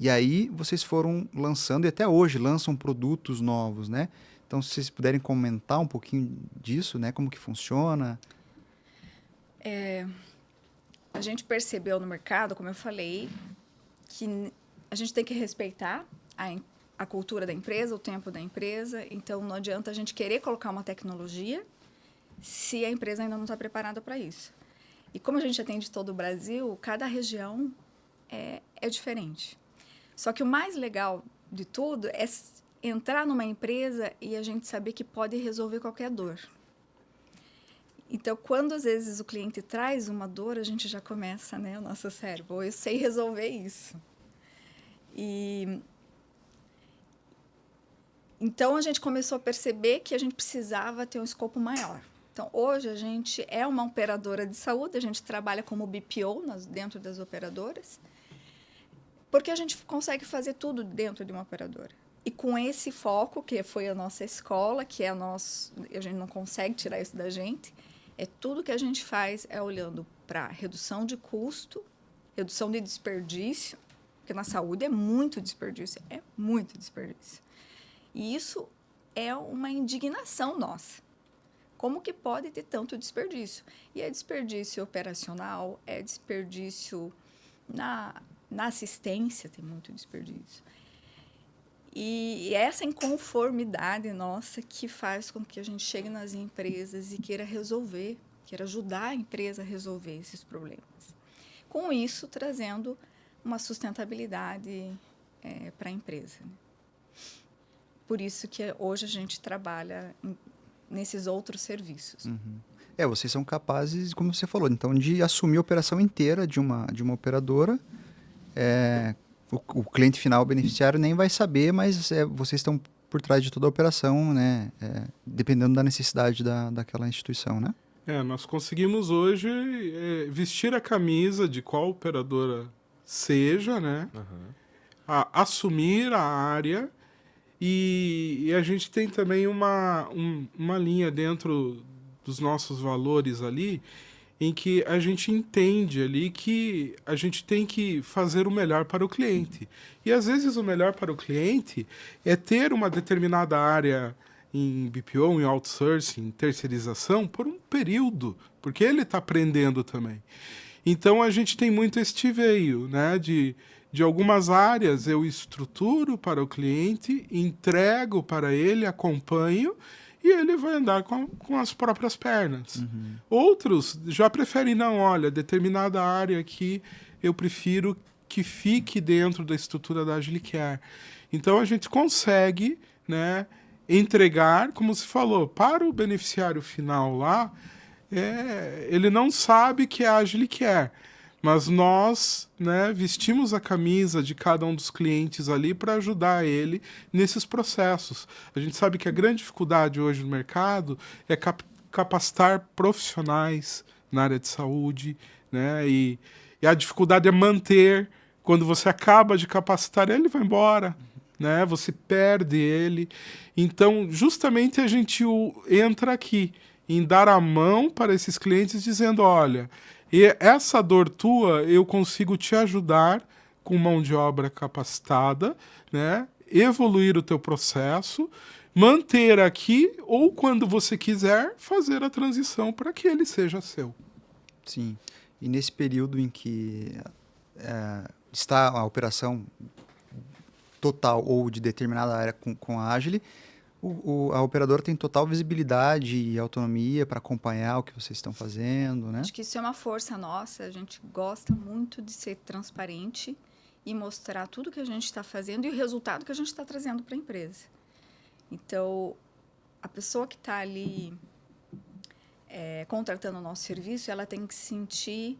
E aí, vocês foram lançando, e até hoje lançam produtos novos, né? Então, se vocês puderem comentar um pouquinho disso, né? Como que funciona? A gente percebeu no mercado, como eu falei, que a gente tem que respeitar a cultura da empresa, o tempo da empresa. Então, não adianta a gente querer colocar uma tecnologia se a empresa ainda não está preparada para isso. E como a gente atende todo o Brasil, cada região é diferente. Só que o mais legal de tudo é entrar numa empresa e a gente saber que pode resolver qualquer dor. Então, quando às vezes o cliente traz uma dor, a gente já começa, né, o nosso cérebro, eu sei resolver isso. Então, a gente começou a perceber que a gente precisava ter um escopo maior. Então, hoje a gente é uma operadora de saúde, a gente trabalha como BPO dentro das operadoras, porque a gente consegue fazer tudo dentro de uma operadora. E com esse foco, que foi a nossa escola, que é a gente não consegue tirar isso da gente, tudo que a gente faz é olhando para redução de custo, redução de desperdício, porque na saúde é muito desperdício. E isso é uma indignação nossa. Como que pode ter tanto desperdício? E é desperdício operacional, é desperdício na assistência, tem muito desperdício. E essa inconformidade nossa que faz com que a gente chegue nas empresas e queira ajudar a empresa a resolver esses problemas. Com isso, trazendo uma sustentabilidade para a empresa. Por isso que hoje a gente trabalha nesses outros serviços. Uhum. Vocês são capazes, como você falou, então, de assumir a operação inteira de uma operadora. O cliente final, o beneficiário, nem vai saber, mas vocês estão por trás de toda a operação, né? Dependendo da necessidade daquela instituição, né? Nós conseguimos hoje vestir a camisa de qual operadora seja, né? a assumir a área e a gente tem também uma linha dentro dos nossos valores ali em que a gente entende ali que a gente tem que fazer o melhor para o cliente. E às vezes o melhor para o cliente é ter uma determinada área em BPO, em outsourcing, em terceirização, por um período, porque ele está aprendendo também. Então a gente tem muito este veio, né, de algumas áreas eu estruturo para o cliente, entrego para ele, acompanho, e ele vai andar com as próprias pernas. Outros já preferem, não, olha, determinada área aqui eu prefiro que fique dentro da estrutura da Agilicare. Então a gente consegue, né, entregar, como se falou, para o beneficiário final lá, ele não sabe que é a Agilicare. Mas nós, né, vestimos a camisa de cada um dos clientes ali para ajudar ele nesses processos. A gente sabe que a grande dificuldade hoje no mercado é capacitar profissionais na área de saúde, né, e a dificuldade é manter. Quando você acaba de capacitar, ele vai embora, né, você perde ele. Então, justamente a gente entra aqui em dar a mão para esses clientes dizendo, olha, e essa dor tua, eu consigo te ajudar com mão de obra capacitada, né? Evoluir o teu processo, manter aqui, ou quando você quiser, fazer a transição para que ele seja seu. Sim. E nesse período em que está a operação total ou de determinada área com a Agile, a operadora tem total visibilidade e autonomia para acompanhar o que vocês estão fazendo, né? Acho que isso é uma força nossa. A gente gosta muito de ser transparente e mostrar tudo que a gente está fazendo e o resultado que a gente está trazendo para a empresa. Então, a pessoa que está ali contratando o nosso serviço, ela tem que sentir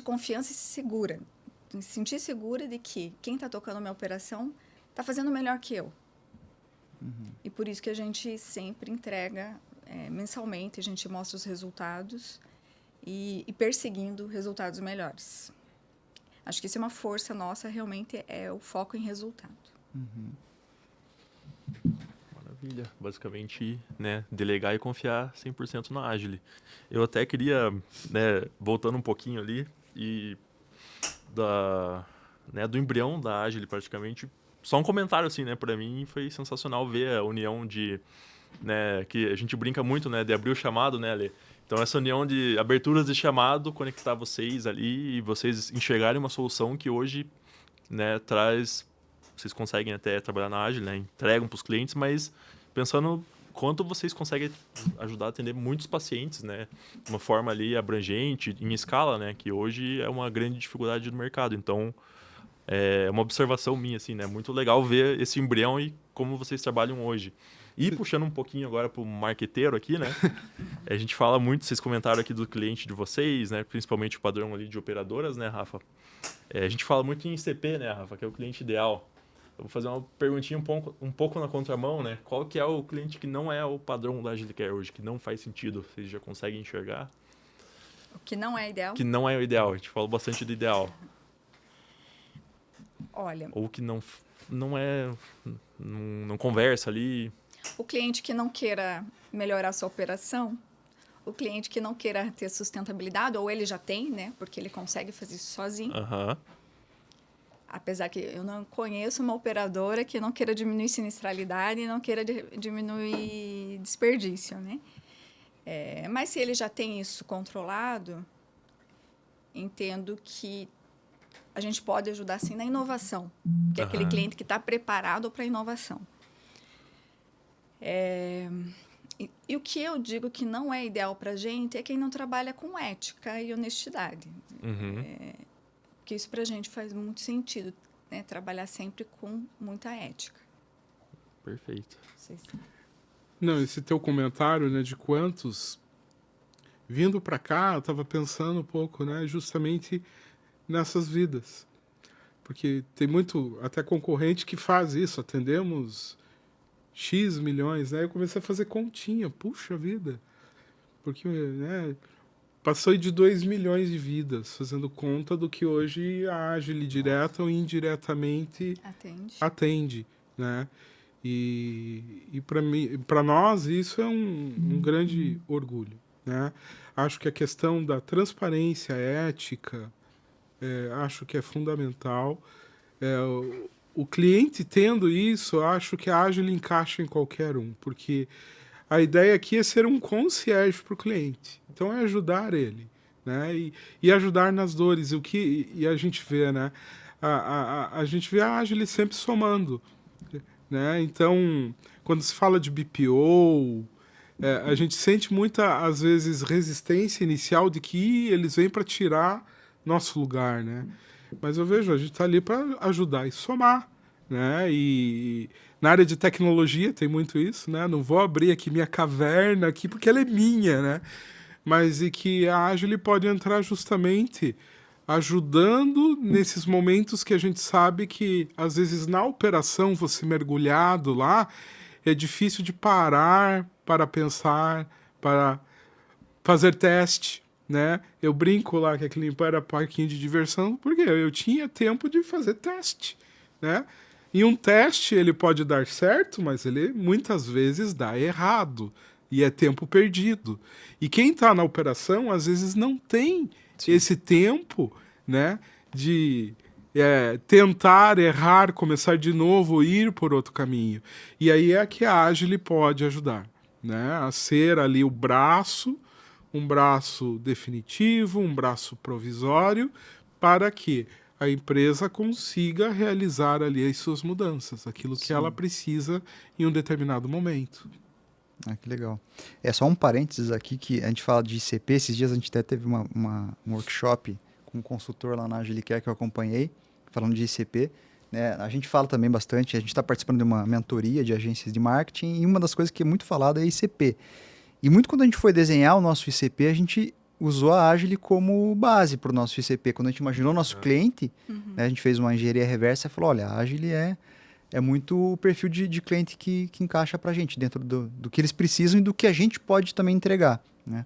confiança e segura. Tem que se sentir segura de que quem está tocando a minha operação está fazendo melhor que eu. E por isso que a gente sempre entrega mensalmente, a gente mostra os resultados e perseguindo resultados melhores. Acho que isso é uma força nossa, realmente é o foco em resultado. Maravilha. Basicamente, né, delegar e confiar 100% na Agile. Eu até queria, né, voltando um pouquinho ali, e do embrião da Agile praticamente, só um comentário, assim, né? Para mim foi sensacional ver a união de... Né, que a gente brinca muito, né? De abrir o chamado, né, Lê? Então, essa união de aberturas de chamado, conectar vocês ali e vocês enxergarem uma solução que hoje, né, traz... Vocês conseguem até trabalhar na Agile, né? Entregam para os clientes, mas pensando quanto vocês conseguem ajudar a atender muitos pacientes, né? De uma forma ali abrangente, em escala, né? Que hoje é uma grande dificuldade do mercado. Então... É uma observação minha, assim, né? Muito legal ver esse embrião e como vocês trabalham hoje. E puxando um pouquinho agora para o marqueteiro aqui, né? A gente fala muito, vocês comentaram aqui do cliente de vocês, né? Principalmente o padrão ali de operadoras, né, Rafa? A gente fala muito em CP, né, Rafa? Que é o cliente ideal. Eu vou fazer uma perguntinha um pouco na contramão, né? Qual que é o cliente que não é o padrão da Agilicare hoje, que não faz sentido? Vocês já conseguem enxergar? O que não é ideal? Que não é o ideal. A gente fala bastante do ideal. Olha... Ou que não conversa ali. O cliente que não queira melhorar sua operação, o cliente que não queira ter sustentabilidade, ou ele já tem, né? Porque ele consegue fazer isso sozinho. Apesar que eu não conheço uma operadora que não queira diminuir sinistralidade e não queira diminuir desperdício, né? Mas se ele já tem isso controlado, entendo que a gente pode ajudar, sim, na inovação, que é aquele cliente que está preparado para a inovação. E o que eu digo que não é ideal para a gente é quem não trabalha com ética e honestidade. Porque isso para a gente faz muito sentido, né? Trabalhar sempre com muita ética. Perfeito. Não, esse teu comentário, né, de quantos... Vindo para cá, eu estava pensando um pouco, né, justamente... nessas vidas. Porque tem muito, até concorrente que faz isso, atendemos X milhões, né? Eu comecei a fazer continha, puxa vida. Porque, né, passou de 2 milhões de vidas, fazendo conta do que hoje a Agile, direta ou indiretamente, atende, né? E para nós, isso é um grande orgulho, né? Acho que a questão da transparência ética, acho que é fundamental. O cliente tendo isso, acho que a Agile encaixa em qualquer um, porque a ideia aqui é ser um concierge para o cliente. Então, é ajudar ele, né? E ajudar nas dores. E a gente vê, né? A gente vê a Agile sempre somando, né? Então, quando se fala de BPO, a gente sente muita, às vezes, resistência inicial de que eles vêm para tirar nosso lugar, né? Mas eu vejo, a gente está ali para ajudar e somar, né? E na área de tecnologia tem muito isso, né? Não vou abrir aqui minha caverna aqui porque ela é minha, né? Mas e que a Agile pode entrar justamente ajudando nesses momentos que a gente sabe que, às vezes, na operação, você mergulhado lá, é difícil de parar para pensar, para fazer teste, né? Eu brinco lá que aquele era parquinho de diversão, porque eu tinha tempo de fazer teste, né? E um teste, ele pode dar certo, mas ele muitas vezes dá errado. E é tempo perdido. E quem está na operação, às vezes, não tem esse tempo, né, de tentar, errar, começar de novo, ir por outro caminho. E aí é que a Agile pode ajudar, né, a ser ali o braço, um braço definitivo, um braço provisório, para que a empresa consiga realizar ali as suas mudanças, aquilo que ela precisa em um determinado momento. Ah, que legal. É só um parênteses aqui que a gente fala de ICP. Esses dias a gente até teve um workshop com um consultor lá na Agilicare que eu acompanhei, falando de ICP. Né? A gente fala também bastante, a gente está participando de uma mentoria de agências de marketing e uma das coisas que é muito falada é ICP. E muito quando a gente foi desenhar o nosso ICP, a gente usou a Agile como base para o nosso ICP. Quando a gente imaginou o nosso cliente, né, a gente fez uma engenharia reversa e falou, olha, a Agile é muito o perfil de cliente que encaixa para a gente, dentro do que eles precisam e do que a gente pode também entregar. Né?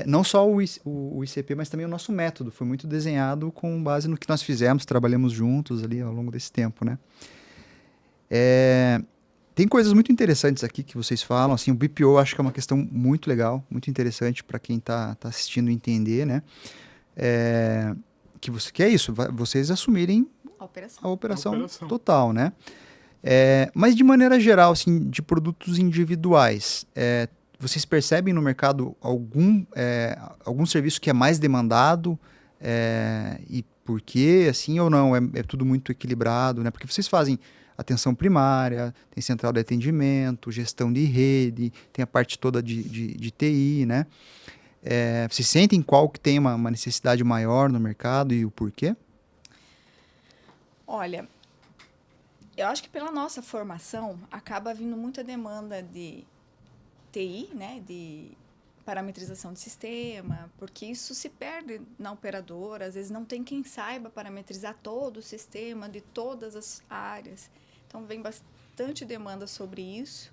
Não só o ICP, mas também o nosso método. Foi muito desenhado com base no que nós fizemos, trabalhamos juntos ali ao longo desse tempo. Né? Tem coisas muito interessantes aqui que vocês falam. Assim, o BPO eu acho que é uma questão muito legal, muito interessante para quem está assistindo entender. Né? Que é isso, vocês assumirem a operação total, né? Mas de maneira geral, assim, de produtos individuais, vocês percebem no mercado algum serviço que é mais demandado e por quê, assim, ou não? É tudo muito equilibrado, né? Porque vocês fazem atenção primária, tem central de atendimento, gestão de rede, tem a parte toda de TI, né? Vocês sentem qual que tem uma necessidade maior no mercado e o porquê? Olha, eu acho que pela nossa formação acaba vindo muita demanda de TI, né, de parametrização de sistema, porque isso se perde na operadora, às vezes não tem quem saiba parametrizar todo o sistema de todas as áreas. Então vem bastante demanda sobre isso.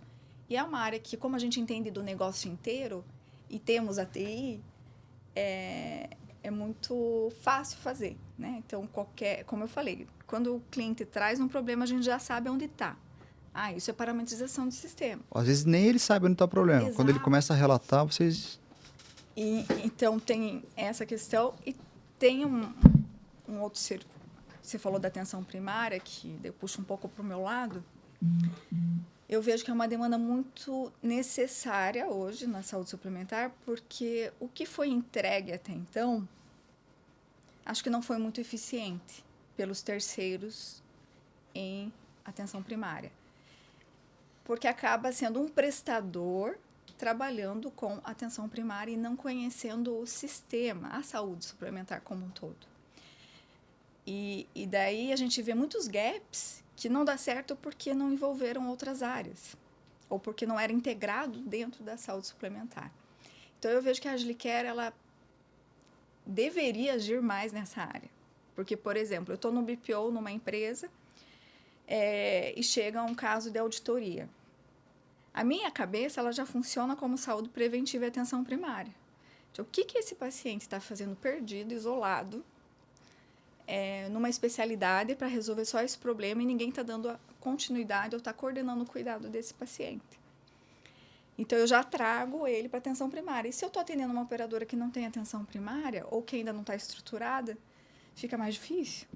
E é uma área que, como a gente entende do negócio inteiro e temos a TI, é muito fácil fazer, né? Então, como eu falei, quando o cliente traz um problema, a gente já sabe onde está. Isso é parametrização de sistema. Às vezes nem ele sabe onde está o problema. Exato. Quando ele começa a relatar, vocês... Então, tem essa questão e tem um outro serviço. Você falou da atenção primária, que eu puxo um pouco para o meu lado. Eu vejo que é uma demanda muito necessária hoje na saúde suplementar, porque o que foi entregue até então, acho que não foi muito eficiente pelos terceiros em atenção primária. Porque acaba sendo um prestador trabalhando com atenção primária e não conhecendo o sistema, a saúde suplementar como um todo. E daí a gente vê muitos gaps que não dá certo porque não envolveram outras áreas, ou porque não era integrado dentro da saúde suplementar. Então, eu vejo que a Agilicare, ela deveria agir mais nessa área. Porque, por exemplo, eu estou no BPO, numa empresa, e chega um caso de auditoria. A minha cabeça, ela já funciona como saúde preventiva e atenção primária. Então, o que esse paciente está fazendo perdido, isolado, numa especialidade para resolver só esse problema e ninguém está dando a continuidade ou está coordenando o cuidado desse paciente. Então, eu já trago ele para atenção primária. E se eu estou atendendo uma operadora que não tem atenção primária ou que ainda não está estruturada, fica mais difícil.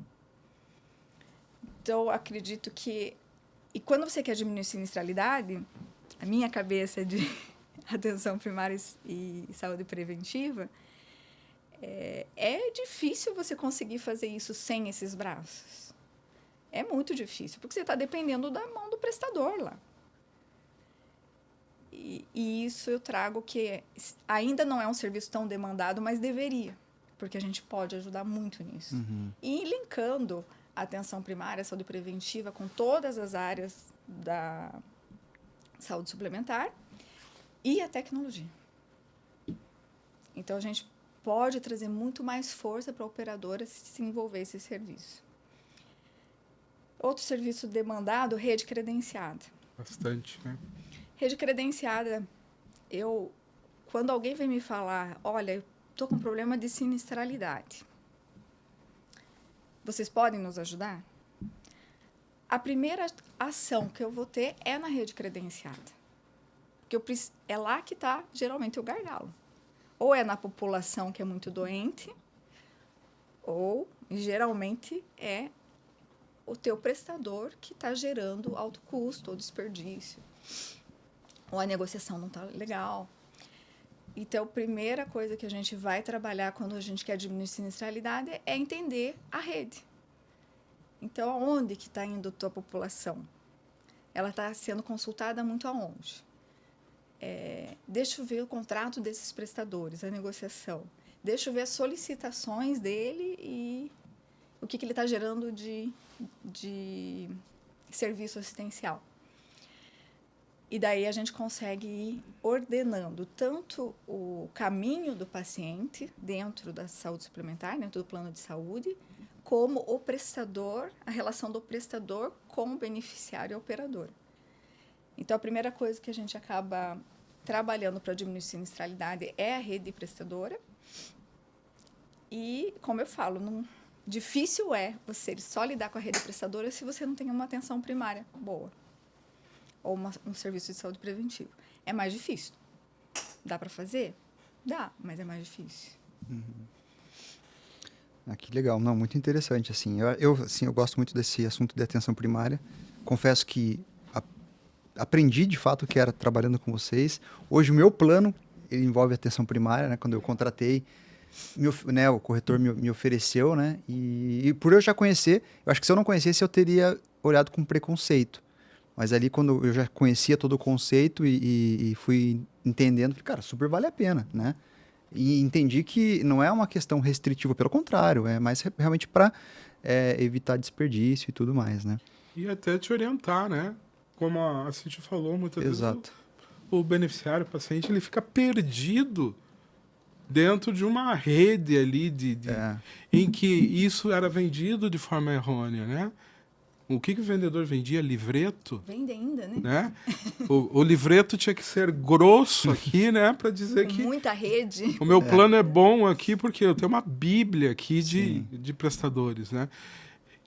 Então, acredito que... E quando você quer diminuir sinistralidade, a minha cabeça de atenção primária e saúde preventiva, é difícil você conseguir fazer isso sem esses braços. É muito difícil, porque você está dependendo da mão do prestador lá. E isso eu trago que ainda não é um serviço tão demandado, mas deveria, porque a gente pode ajudar muito nisso. Uhum. E linkando a atenção primária, a saúde preventiva, com todas as áreas da saúde suplementar e a tecnologia. Então, a gente pode trazer muito mais força para a operadora se envolver esse serviço. Outro serviço demandado, rede credenciada. Bastante, né? Rede credenciada, quando alguém vem me falar, olha, eu estou com problema de sinistralidade, vocês podem nos ajudar? A primeira ação que eu vou ter é na rede credenciada. Porque é lá que está, geralmente, o gargalo. Ou é na população que é muito doente, ou, geralmente, é o teu prestador que está gerando alto custo ou desperdício. Ou a negociação não está legal. Então, a primeira coisa que a gente vai trabalhar quando a gente quer diminuir sinistralidade é entender a rede. Então, aonde que está indo a tua população? Ela está sendo consultada muito aonde? Deixa eu ver o contrato desses prestadores, a negociação. Deixa eu ver as solicitações dele e o que ele está gerando de serviço assistencial. E daí a gente consegue ir ordenando tanto o caminho do paciente dentro da saúde suplementar, dentro do plano de saúde, como o prestador, a relação do prestador com o beneficiário e operador. Então, a primeira coisa que a gente acaba trabalhando para diminuir sinistralidade é a rede prestadora. E, como eu falo, difícil é você só lidar com a rede prestadora se você não tem uma atenção primária boa. Ou um serviço de saúde preventivo. É mais difícil. Dá para fazer? Dá, mas é mais difícil. Uhum. Que legal. Não, muito interessante. Assim, eu gosto muito desse assunto de atenção primária. Confesso que aprendi, de fato, o que era trabalhando com vocês. Hoje, o meu plano ele envolve atenção primária, né? Quando eu contratei, o corretor me ofereceu, né? E por eu já conhecer, eu acho que se eu não conhecesse, eu teria olhado com preconceito. Mas ali, quando eu já conhecia todo o conceito e fui entendendo, falei, cara, super vale a pena, né? E entendi que não é uma questão restritiva, pelo contrário, é mais realmente para evitar desperdício e tudo mais, né? E até te orientar, né? Como a Cintia falou, muitas Exato. vezes o beneficiário, o paciente, ele fica perdido dentro de uma rede ali em que isso era vendido de forma errônea, né? O que o vendedor vendia? Livreto? Vende ainda, né? Né? O livreto tinha que ser grosso aqui, né? Para dizer que muita rede. o meu plano é bom aqui porque eu tenho uma bíblia aqui de prestadores, né?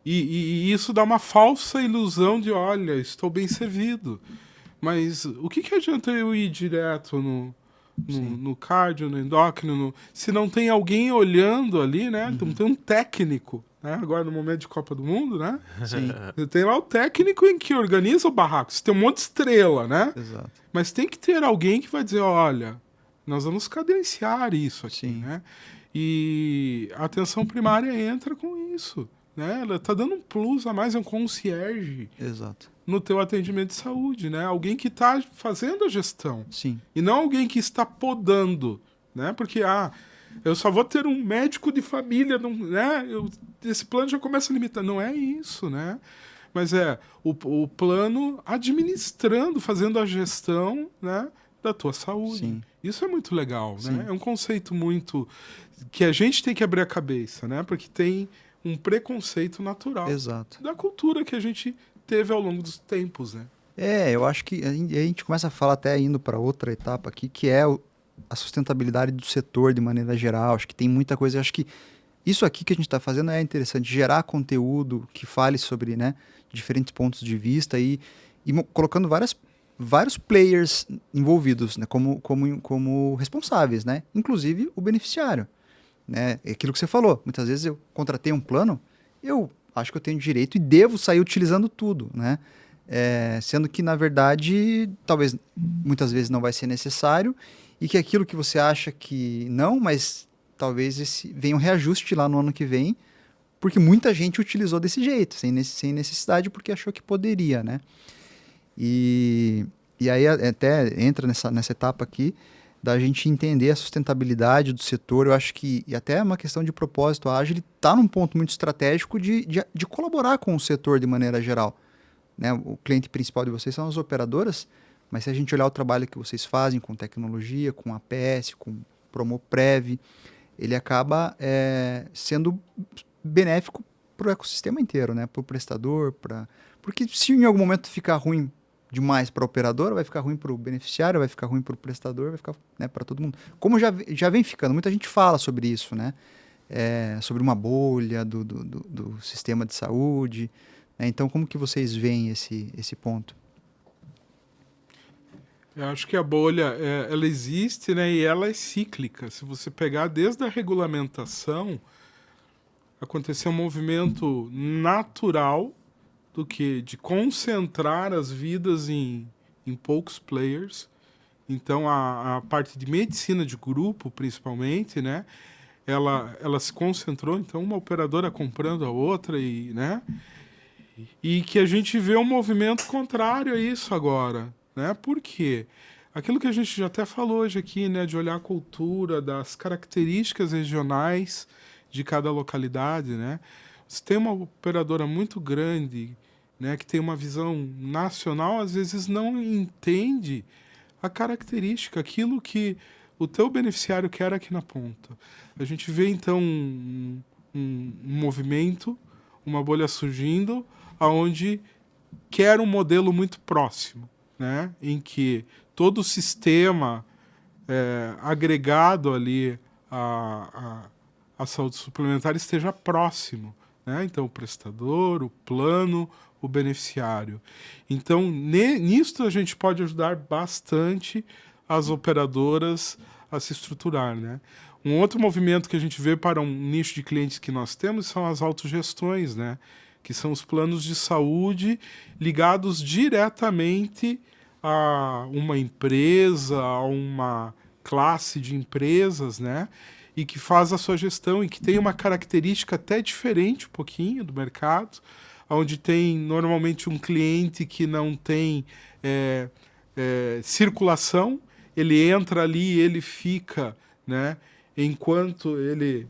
E isso dá uma falsa ilusão de, olha, estou bem servido. Mas o que adianta eu ir direto no cardio, no endócrino, se não tem alguém olhando ali, né? Não tem um técnico, né? Agora no momento de Copa do Mundo, né? Sim. Você tem lá o técnico em que organiza o barraco. Você tem um monte de estrela, né? Exato. Mas tem que ter alguém que vai dizer, olha, nós vamos cadenciar isso aqui, Sim. né? E a atenção primária entra com isso, né? Ela está dando um plus a mais, é um concierge. Exato. No teu atendimento de saúde, né? Alguém que está fazendo a gestão. Sim. E não alguém que está podando, né? Porque, eu só vou ter um médico de família, né? Esse plano já começa a limitar. Não é isso, né? Mas o plano administrando, fazendo a gestão, né, da tua saúde. Sim. Isso é muito legal, Sim. né? É um conceito muito... que a gente tem que abrir a cabeça, né? Porque tem um preconceito natural. Exato. Da cultura que a gente teve ao longo dos tempos, né? Eu acho que a gente começa a falar até indo para outra etapa aqui, que é o a sustentabilidade do setor de maneira geral. Acho que tem muita coisa. Acho que isso aqui que a gente está fazendo é interessante, gerar conteúdo que fale sobre, né, diferentes pontos de vista e colocando vários players envolvidos, né, como responsáveis, né, inclusive o beneficiário. Né? É aquilo que você falou. Muitas vezes eu contratei um plano, eu acho que eu tenho direito e devo sair utilizando tudo, né? Sendo que, na verdade, talvez muitas vezes não vai ser necessário e que aquilo que você acha que não, mas talvez venha um reajuste lá no ano que vem, porque muita gente utilizou desse jeito, sem necessidade, porque achou que poderia, né? E aí até entra nessa etapa aqui da gente entender a sustentabilidade do setor. Eu acho que, e até uma questão de propósito, a Agile está num ponto muito estratégico de colaborar com o setor de maneira geral. Né? O cliente principal de vocês são as operadoras, mas se a gente olhar o trabalho que vocês fazem com tecnologia, com APS, com Promoprev, ele acaba sendo benéfico para o ecossistema inteiro, né? Para o prestador, porque se em algum momento ficar ruim demais para a operadora, vai ficar ruim para o beneficiário, vai ficar ruim para o prestador, vai ficar, né, para todo mundo. Como já vem ficando, muita gente fala sobre isso, né? Sobre uma bolha do sistema de saúde. Né? Então, como que vocês veem esse ponto? Eu acho que a bolha, ela existe, né, e ela é cíclica. Se você pegar desde a regulamentação, aconteceu um movimento natural de concentrar as vidas em poucos players. Então, a parte de medicina de grupo, principalmente, né, ela se concentrou. Então, uma operadora comprando a outra, né, e que a gente vê um movimento contrário a isso agora. Né? Por quê? Aquilo que a gente já até falou hoje aqui, né, de olhar a cultura, das características regionais de cada localidade. Né? Se tem uma operadora muito grande, né, que tem uma visão nacional, às vezes não entende a característica, aquilo que o teu beneficiário quer aqui na ponta. A gente vê, então, um movimento, uma bolha surgindo, onde quer um modelo muito próximo, né, em que todo o sistema agregado ali à saúde suplementar esteja próximo. Né? Então, o prestador, o plano, o beneficiário. Então, nisso a gente pode ajudar bastante as operadoras a se estruturar. Né? Um outro movimento que a gente vê para um nicho de clientes que nós temos são as autogestões, né? Que são os planos de saúde ligados diretamente a uma empresa, a uma classe de empresas, né? E que faz a sua gestão e que tem uma característica até diferente um pouquinho do mercado, onde tem normalmente um cliente que não tem circulação, ele entra ali e ele fica, né, enquanto ele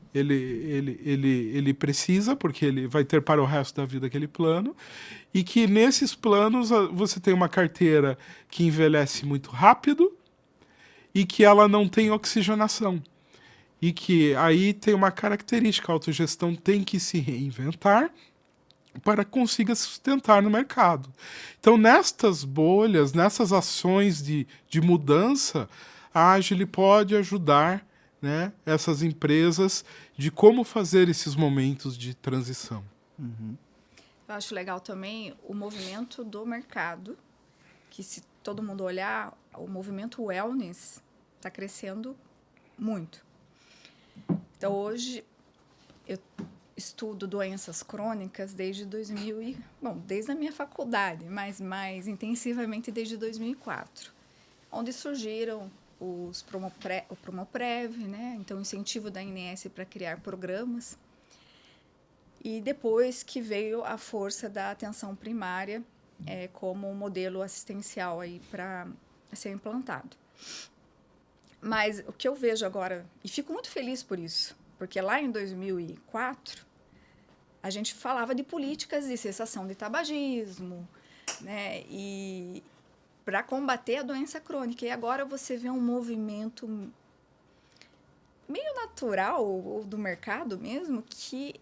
precisa, porque ele vai ter para o resto da vida aquele plano, e que nesses planos você tem uma carteira que envelhece muito rápido e que ela não tem oxigenação. E que aí tem uma característica, a autogestão tem que se reinventar para que consiga se sustentar no mercado. Então, nestas bolhas, nessas ações de mudança, a Agile pode ajudar, né, essas empresas de como fazer esses momentos de transição. Uhum. Eu acho legal também o movimento do mercado, que se todo mundo olhar, o movimento wellness está crescendo muito. Então, hoje, eu estudo doenças crônicas desde desde a minha faculdade, mas mais intensivamente desde 2004, onde surgiram o Promoprev, né? Então, o incentivo da ANS para criar programas. E depois que veio a força da atenção primária como um modelo assistencial aí para ser implantado. Mas o que eu vejo agora, e fico muito feliz por isso, porque lá em 2004, a gente falava de políticas de cessação de tabagismo, né, e para combater a doença crônica. E agora você vê um movimento meio natural, ou do mercado mesmo, que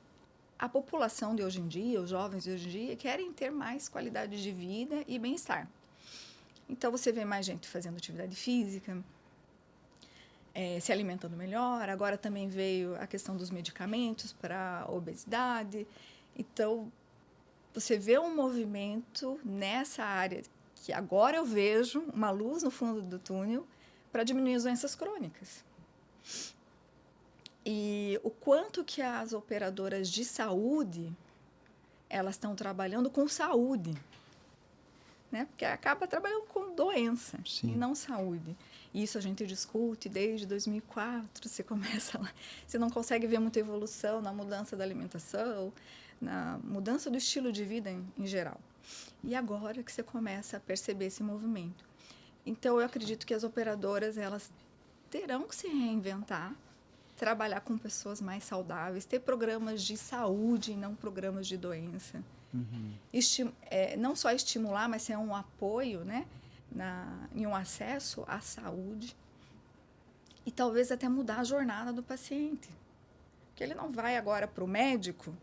a população de hoje em dia, os jovens de hoje em dia, querem ter mais qualidade de vida e bem-estar. Então, você vê mais gente fazendo atividade física, se alimentando melhor. Agora também veio a questão dos medicamentos para a obesidade. Então, você vê um movimento nessa área que agora eu vejo uma luz no fundo do túnel para diminuir as doenças crônicas. E o quanto que as operadoras de saúde, elas estão trabalhando com saúde, né? Porque acaba trabalhando com doença. Sim. E não saúde. Isso a gente discute desde 2004, você começa lá, você não consegue ver muita evolução na mudança da alimentação, na mudança do estilo de vida em geral. E agora que você começa a perceber esse movimento. Então, eu acredito que as operadoras, elas terão que se reinventar, trabalhar com pessoas mais saudáveis, ter programas de saúde e não programas de doença. Não só estimular, mas ser um apoio, né, em um acesso à saúde. E talvez até mudar a jornada do paciente. Porque ele não vai agora para o médico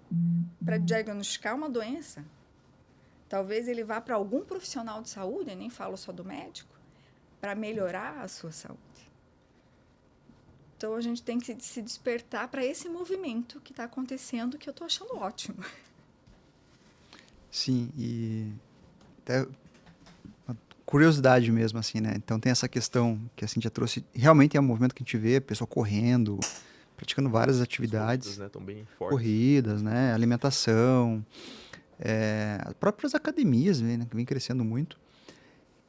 para diagnosticar uma doença. Talvez ele vá para algum profissional de saúde, eu nem falo só do médico, para melhorar a sua saúde. Então, a gente tem que se despertar para esse movimento que está acontecendo, que eu estou achando ótimo. Sim, e até uma curiosidade mesmo, assim, né? Então, tem essa questão que a Cíntia trouxe. Realmente é um movimento que a gente vê, a pessoa correndo, praticando várias atividades. As corridas, né, tão bem fortes. Corridas, né? Alimentação. As próprias academias, né, que vem crescendo muito.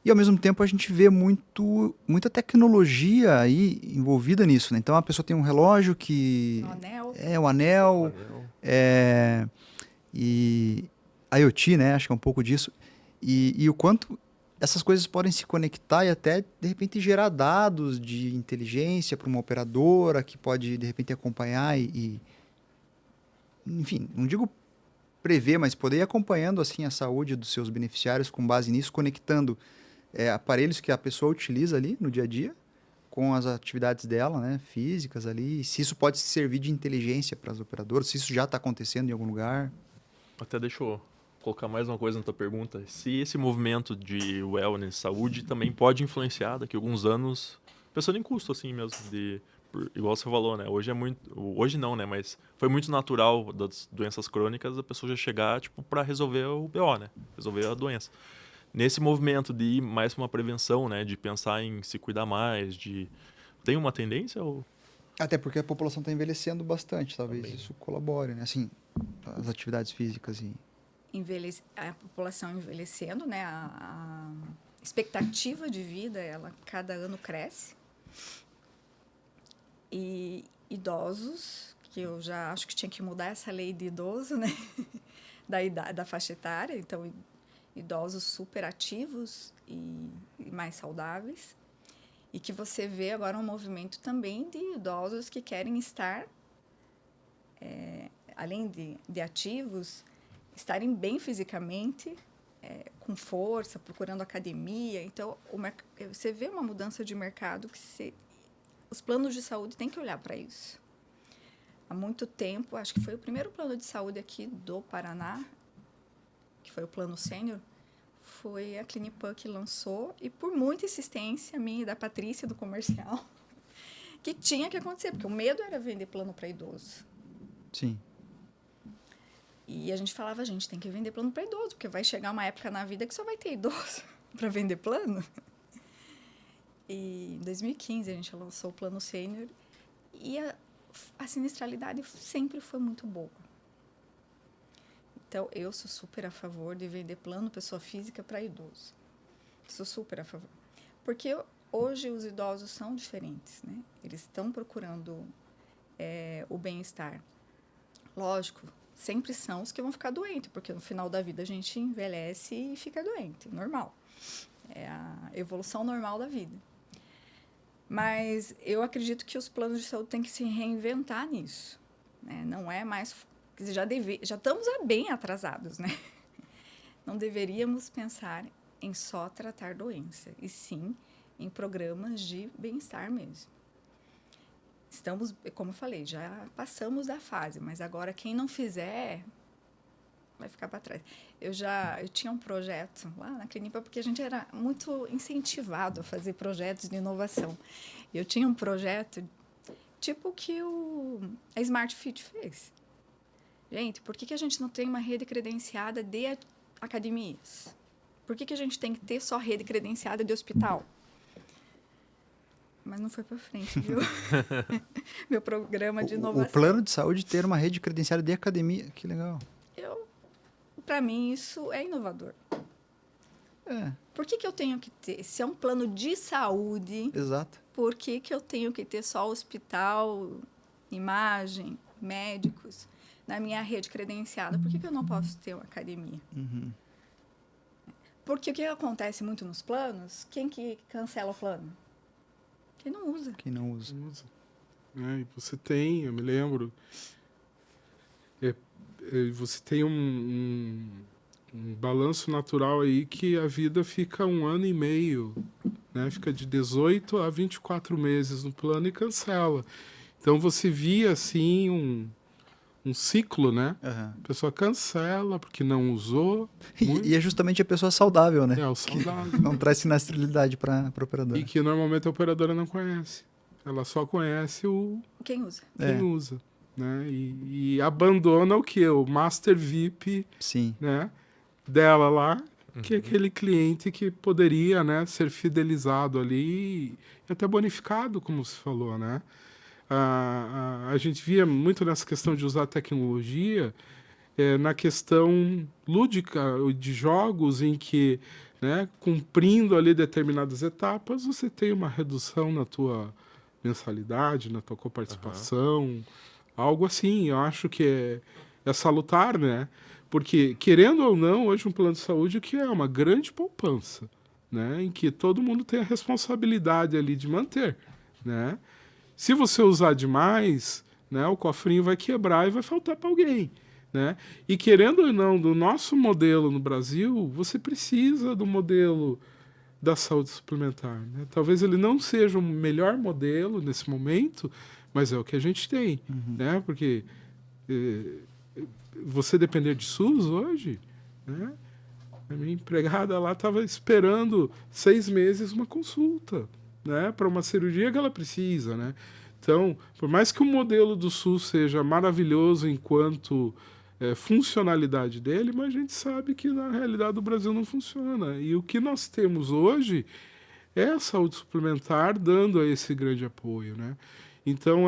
E, ao mesmo tempo, a gente vê muita tecnologia aí envolvida nisso, né? Então, a pessoa tem um relógio que... O anel. O anel. E IoT, né? Acho que é um pouco disso. E o quanto essas coisas podem se conectar e até, de repente, gerar dados de inteligência para uma operadora que pode, de repente, acompanhar enfim, não digo prever, mas poder ir acompanhando assim a saúde dos seus beneficiários com base nisso, conectando aparelhos que a pessoa utiliza ali no dia a dia com as atividades dela, né, físicas ali, se isso pode servir de inteligência para as operadoras, se isso já está acontecendo em algum lugar. Até deixa eu colocar mais uma coisa na tua pergunta. Se esse movimento de wellness, saúde, também pode influenciar daqui a alguns anos, pensando em custo assim mesmo, igual você falou, né? Hoje não, né? Mas foi muito natural das doenças crônicas a pessoa já chegar, tipo, para resolver o BO, né? Resolver a doença. Nesse movimento de ir mais para uma prevenção, né? De pensar em se cuidar mais, tem uma tendência ou... Até porque a população está envelhecendo bastante, talvez Também. isso colabore, né? Assim, as atividades físicas e... A população envelhecendo, né? A expectativa de vida, ela cada ano cresce. E idosos, que eu já acho que tinha que mudar essa lei de idoso, né? da faixa etária. Então, idosos super ativos e mais saudáveis. E que você vê agora um movimento também de idosos que querem estar, além de ativos, estarem bem fisicamente, com força, procurando academia. Então, você vê uma mudança de mercado que os planos de saúde têm que olhar para isso. Há muito tempo, acho que foi o primeiro plano de saúde aqui do Paraná, que foi o plano sênior, foi a Clinipan que lançou, e por muita insistência minha e da Patrícia, do comercial, que tinha que acontecer, porque o medo era vender plano para idoso. Sim. E a gente falava, a gente tem que vender plano para idoso, porque vai chegar uma época na vida que só vai ter idoso para vender plano. E em 2015 a gente lançou o plano sênior e a sinistralidade sempre foi muito boa. Então, eu sou super a favor de vender plano pessoa física para idoso. Sou super a favor. Porque hoje os idosos são diferentes, né? Eles estão procurando o bem-estar. Lógico, sempre são os que vão ficar doentes, porque no final da vida a gente envelhece e fica doente, normal. É a evolução normal da vida. Mas eu acredito que os planos de saúde têm que se reinventar nisso, né? Não é mais... Já estamos bem atrasados, né? Não deveríamos pensar em só tratar doença, e sim em programas de bem-estar mesmo. Estamos, como eu falei, já passamos da fase, mas agora quem não fizer vai ficar para trás. Eu tinha um projeto lá na Clinipa, porque a gente era muito incentivado a fazer projetos de inovação. Eu tinha um projeto tipo que a Smart Fit fez. Gente, por que a gente não tem uma rede credenciada de academias? Por que a gente tem que ter só rede credenciada de hospital? Mas não foi para frente, viu? Meu programa de inovação. O plano de saúde ter uma rede credenciada de academia, que legal. Para mim, isso é inovador. Por que eu tenho que ter? Se é um plano de saúde, exato. Por que eu tenho que ter só hospital, imagem, médicos na minha rede credenciada? Por que eu não posso ter uma academia? Uhum. Porque o que acontece muito nos planos, quem que cancela o plano? Quem não usa. Quem não usa. E você tem, eu me lembro, você tem um balanço natural aí que a vida fica 1 ano e meio, né? Fica de 18 a 24 meses no plano e cancela. Então você via assim um ciclo, né? Uhum. A pessoa cancela porque não usou. E é justamente a pessoa saudável, né? É, o saudável. Não traz sinistralidade para a operadora. E que normalmente a operadora não conhece. Ela só conhece quem usa. Quem usa. Né? E abandona o quê? O Master VIP, sim, né? Dela lá, que é aquele cliente que poderia, né, ser fidelizado ali e até bonificado, como você falou, né? A gente via muito nessa questão de usar tecnologia na questão lúdica de jogos em que, né, cumprindo ali determinadas etapas, você tem uma redução na tua mensalidade, na tua coparticipação, algo assim. Eu acho que é salutar, né? Porque, querendo ou não, hoje um plano de saúde que é uma grande poupança, né? Em que todo mundo tem a responsabilidade ali de manter, né? Se você usar demais, né, o cofrinho vai quebrar e vai faltar para alguém, né? E querendo ou não, do nosso modelo no Brasil, você precisa do modelo da saúde suplementar, né? Talvez ele não seja o melhor modelo nesse momento, mas é o que a gente tem, né? Porque você depender de SUS hoje, né? A minha empregada lá estava esperando 6 meses uma consulta, né? Para uma cirurgia que ela precisa, né? Então, por mais que o modelo do SUS seja maravilhoso enquanto funcionalidade dele, mas a gente sabe que na realidade o Brasil não funciona. E o que nós temos hoje é a saúde suplementar dando esse grande apoio, né? Então,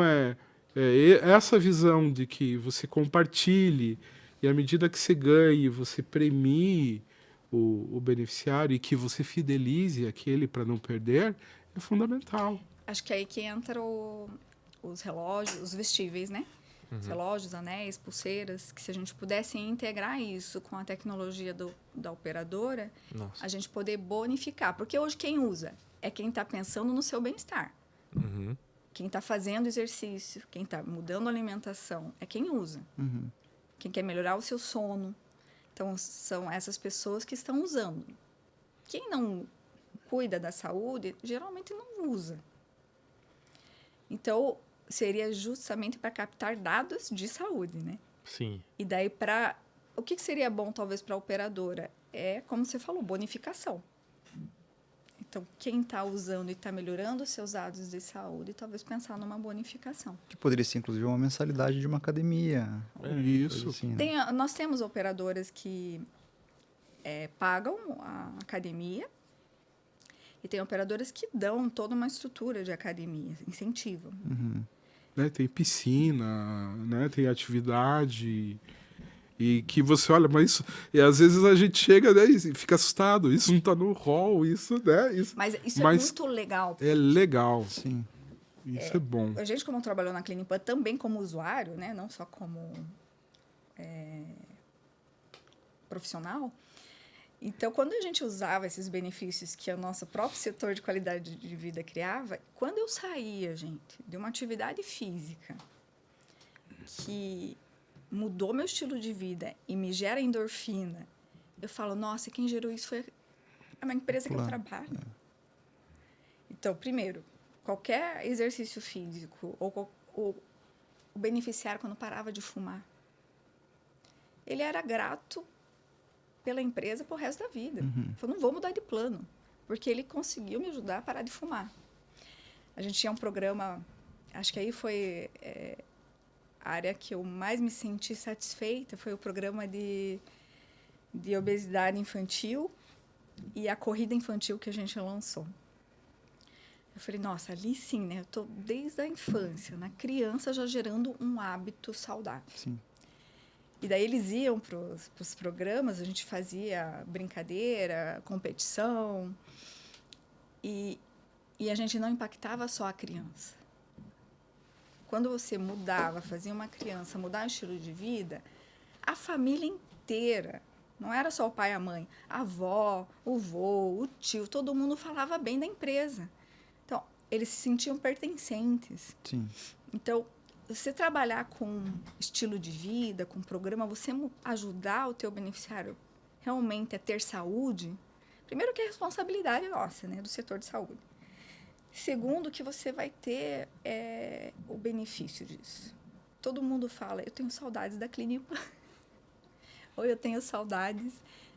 essa visão de que você compartilhe e à medida que você ganhe, você premie o beneficiário e que você fidelize aquele para não perder, é fundamental. Acho que é aí que entra os relógios, os vestíveis, né? Os relógios, anéis, pulseiras, que se a gente pudesse integrar isso com a tecnologia da operadora, a gente poder bonificar. Porque hoje quem usa é quem está pensando no seu bem-estar. Quem está fazendo exercício, quem está mudando a alimentação, é quem usa. Quem quer melhorar o seu sono. Então, são essas pessoas que estão usando. Quem não cuida da saúde, geralmente não usa. Então, seria justamente para captar dados de saúde, né? Sim. E daí, o que seria bom, talvez, para a operadora? É, como você falou, bonificação. Então, quem está usando e está melhorando os seus dados de saúde, talvez pensar numa bonificação. Que poderia ser, inclusive, uma mensalidade de uma academia. Isso. Assim, né? Nós temos operadoras que pagam a academia e tem operadoras que dão toda uma estrutura de academia, incentivam. Né, tem piscina, né, tem atividade... E que você olha, mas isso... E às vezes a gente chega, né, e fica assustado. Isso não está no hall, isso, né? Mas isso é muito legal. É legal. Sim. Isso é bom. A gente, como trabalhou na Clinipan, também como usuário, né? Não só como profissional. Então, quando a gente usava esses benefícios que o nosso próprio setor de qualidade de vida criava, quando eu saía, gente, de uma atividade física que mudou meu estilo de vida e me gera endorfina, eu falo, nossa, quem gerou isso foi a minha empresa que eu trabalho. Então, primeiro, qualquer exercício físico ou o beneficiário quando parava de fumar, ele era grato pela empresa pro resto da vida. Falou, não vou mudar de plano, porque ele conseguiu me ajudar a parar de fumar. A gente tinha um programa, acho que aí foi a área que eu mais me senti satisfeita, foi o programa de obesidade infantil e a corrida infantil que a gente lançou. Eu falei, nossa, ali sim, né? Eu estou desde a infância, na criança, já gerando um hábito saudável. Sim. E daí eles iam para os programas, a gente fazia brincadeira, competição, e a gente não impactava só a criança. Quando você mudava, fazia uma criança mudar o estilo de vida, a família inteira, não era só o pai e a mãe, a avó, o vô, o tio, todo mundo falava bem da empresa. Então, eles se sentiam pertencentes. Sim. Então, você trabalhar com estilo de vida, com programa, você ajudar o teu beneficiário realmente a ter saúde, primeiro que é responsabilidade nossa, né, do setor de saúde. Segundo, que você vai ter o benefício disso. Todo mundo fala, eu tenho saudades da clínica, ou eu tenho saudades,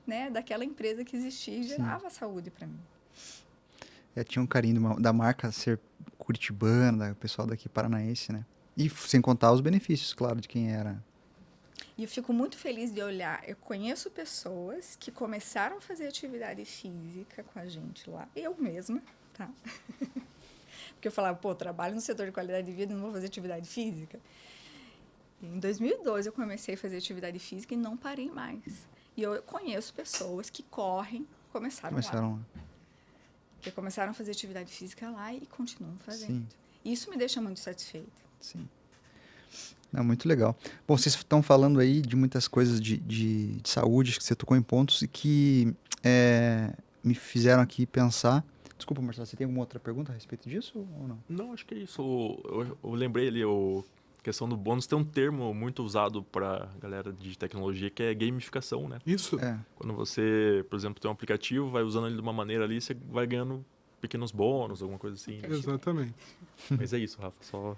né, daquela empresa que existia e gerava saúde para mim. Tinha um carinho da marca ser curitibana, o pessoal daqui paranaense, né? E sem contar os benefícios, claro, de quem era. E eu fico muito feliz de olhar. Eu conheço pessoas que começaram a fazer atividade física com a gente lá. Eu mesma, tá? Porque eu falava, pô, trabalho no setor de qualidade de vida e não vou fazer atividade física. E em 2012 eu comecei a fazer atividade física e não parei mais. E eu conheço pessoas que começaram lá. Que começaram a fazer atividade física lá e continuam fazendo. Sim. Isso me deixa muito satisfeita. Sim. Não, muito legal. Bom, vocês estão falando aí de muitas coisas de saúde, que você tocou em pontos e que me fizeram aqui pensar. Desculpa, Marcelo, você tem alguma outra pergunta a respeito disso ou não? Não, acho que é isso. Eu lembrei ali, a questão do bônus tem um termo muito usado para galera de tecnologia que é gamificação, né? Isso. Quando você, por exemplo, tem um aplicativo, vai usando ele de uma maneira ali, você vai ganhando pequenos bônus, alguma coisa assim. Exatamente. Mas é isso, Rafa, só...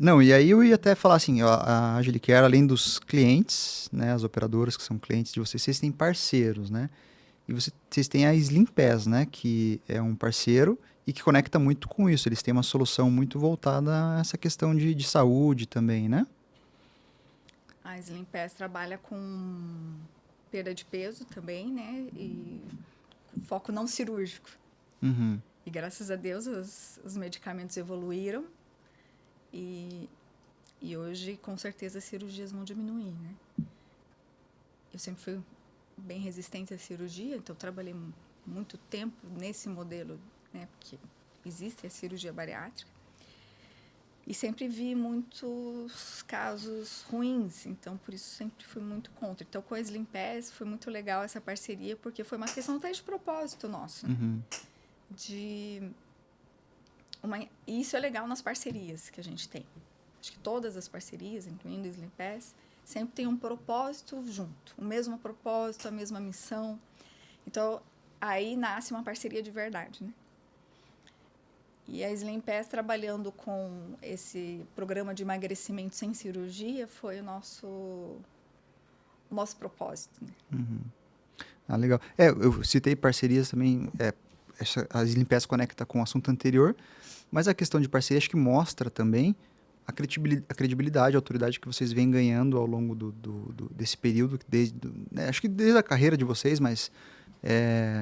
Não, e aí eu ia até falar assim, a Agilicare, além dos clientes, né, as operadoras que são clientes de vocês têm parceiros, né? E vocês têm a SlimPass, né, que é um parceiro e que conecta muito com isso. Eles têm uma solução muito voltada a essa questão de saúde também, né? A SlimPass trabalha com perda de peso também, né? E foco não cirúrgico. Uhum. E graças a Deus os medicamentos evoluíram e hoje com certeza as cirurgias vão diminuir, né? Eu sempre fui bem resistente à cirurgia, então trabalhei muito tempo nesse modelo, né? Porque existe a cirurgia bariátrica. E sempre vi muitos casos ruins, então por isso sempre fui muito contra. Então com a SlimPass foi muito legal essa parceria, porque foi uma questão até de propósito nosso. Uhum. E isso é legal nas parcerias que a gente tem. Acho que todas as parcerias, incluindo a SlimPass, sempre tem um propósito junto. O mesmo propósito, a mesma missão. Então, aí nasce uma parceria de verdade, né? E a SlimPass, trabalhando com esse programa de emagrecimento sem cirurgia, foi o nosso propósito, né? Uhum. Ah, legal. Eu citei parcerias também, a SlimPass conecta com o assunto anterior, mas a questão de parceria acho que mostra também a credibilidade, a autoridade que vocês vêm ganhando ao longo desse período, acho que desde a carreira de vocês, mas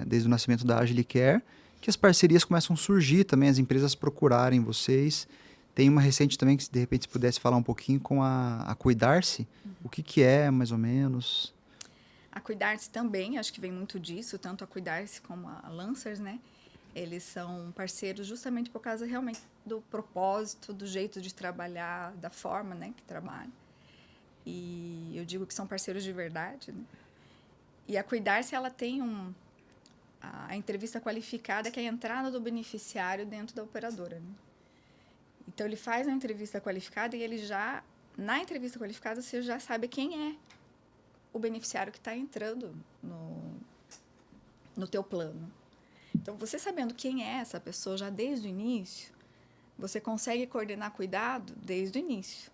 desde o nascimento da Agilicare, que as parcerias começam a surgir também, as empresas procurarem vocês. Tem uma recente também que, de repente, se pudesse falar um pouquinho com a Cuidar-se, o que é, mais ou menos? A Cuidar-se também, acho que vem muito disso, tanto a Cuidar-se como a Lancers, né? Eles são parceiros justamente por causa realmente do propósito, do jeito de trabalhar, da forma, né, que trabalham. E eu digo que são parceiros de verdade, né? E a Cuidar-se, ela tem a entrevista qualificada, que é a entrada do beneficiário dentro da operadora, né? Então, ele faz a entrevista qualificada e ele já, na entrevista qualificada, você já sabe quem é o beneficiário que está entrando no teu plano. Então, você sabendo quem é essa pessoa já desde o início, você consegue coordenar cuidado desde o início.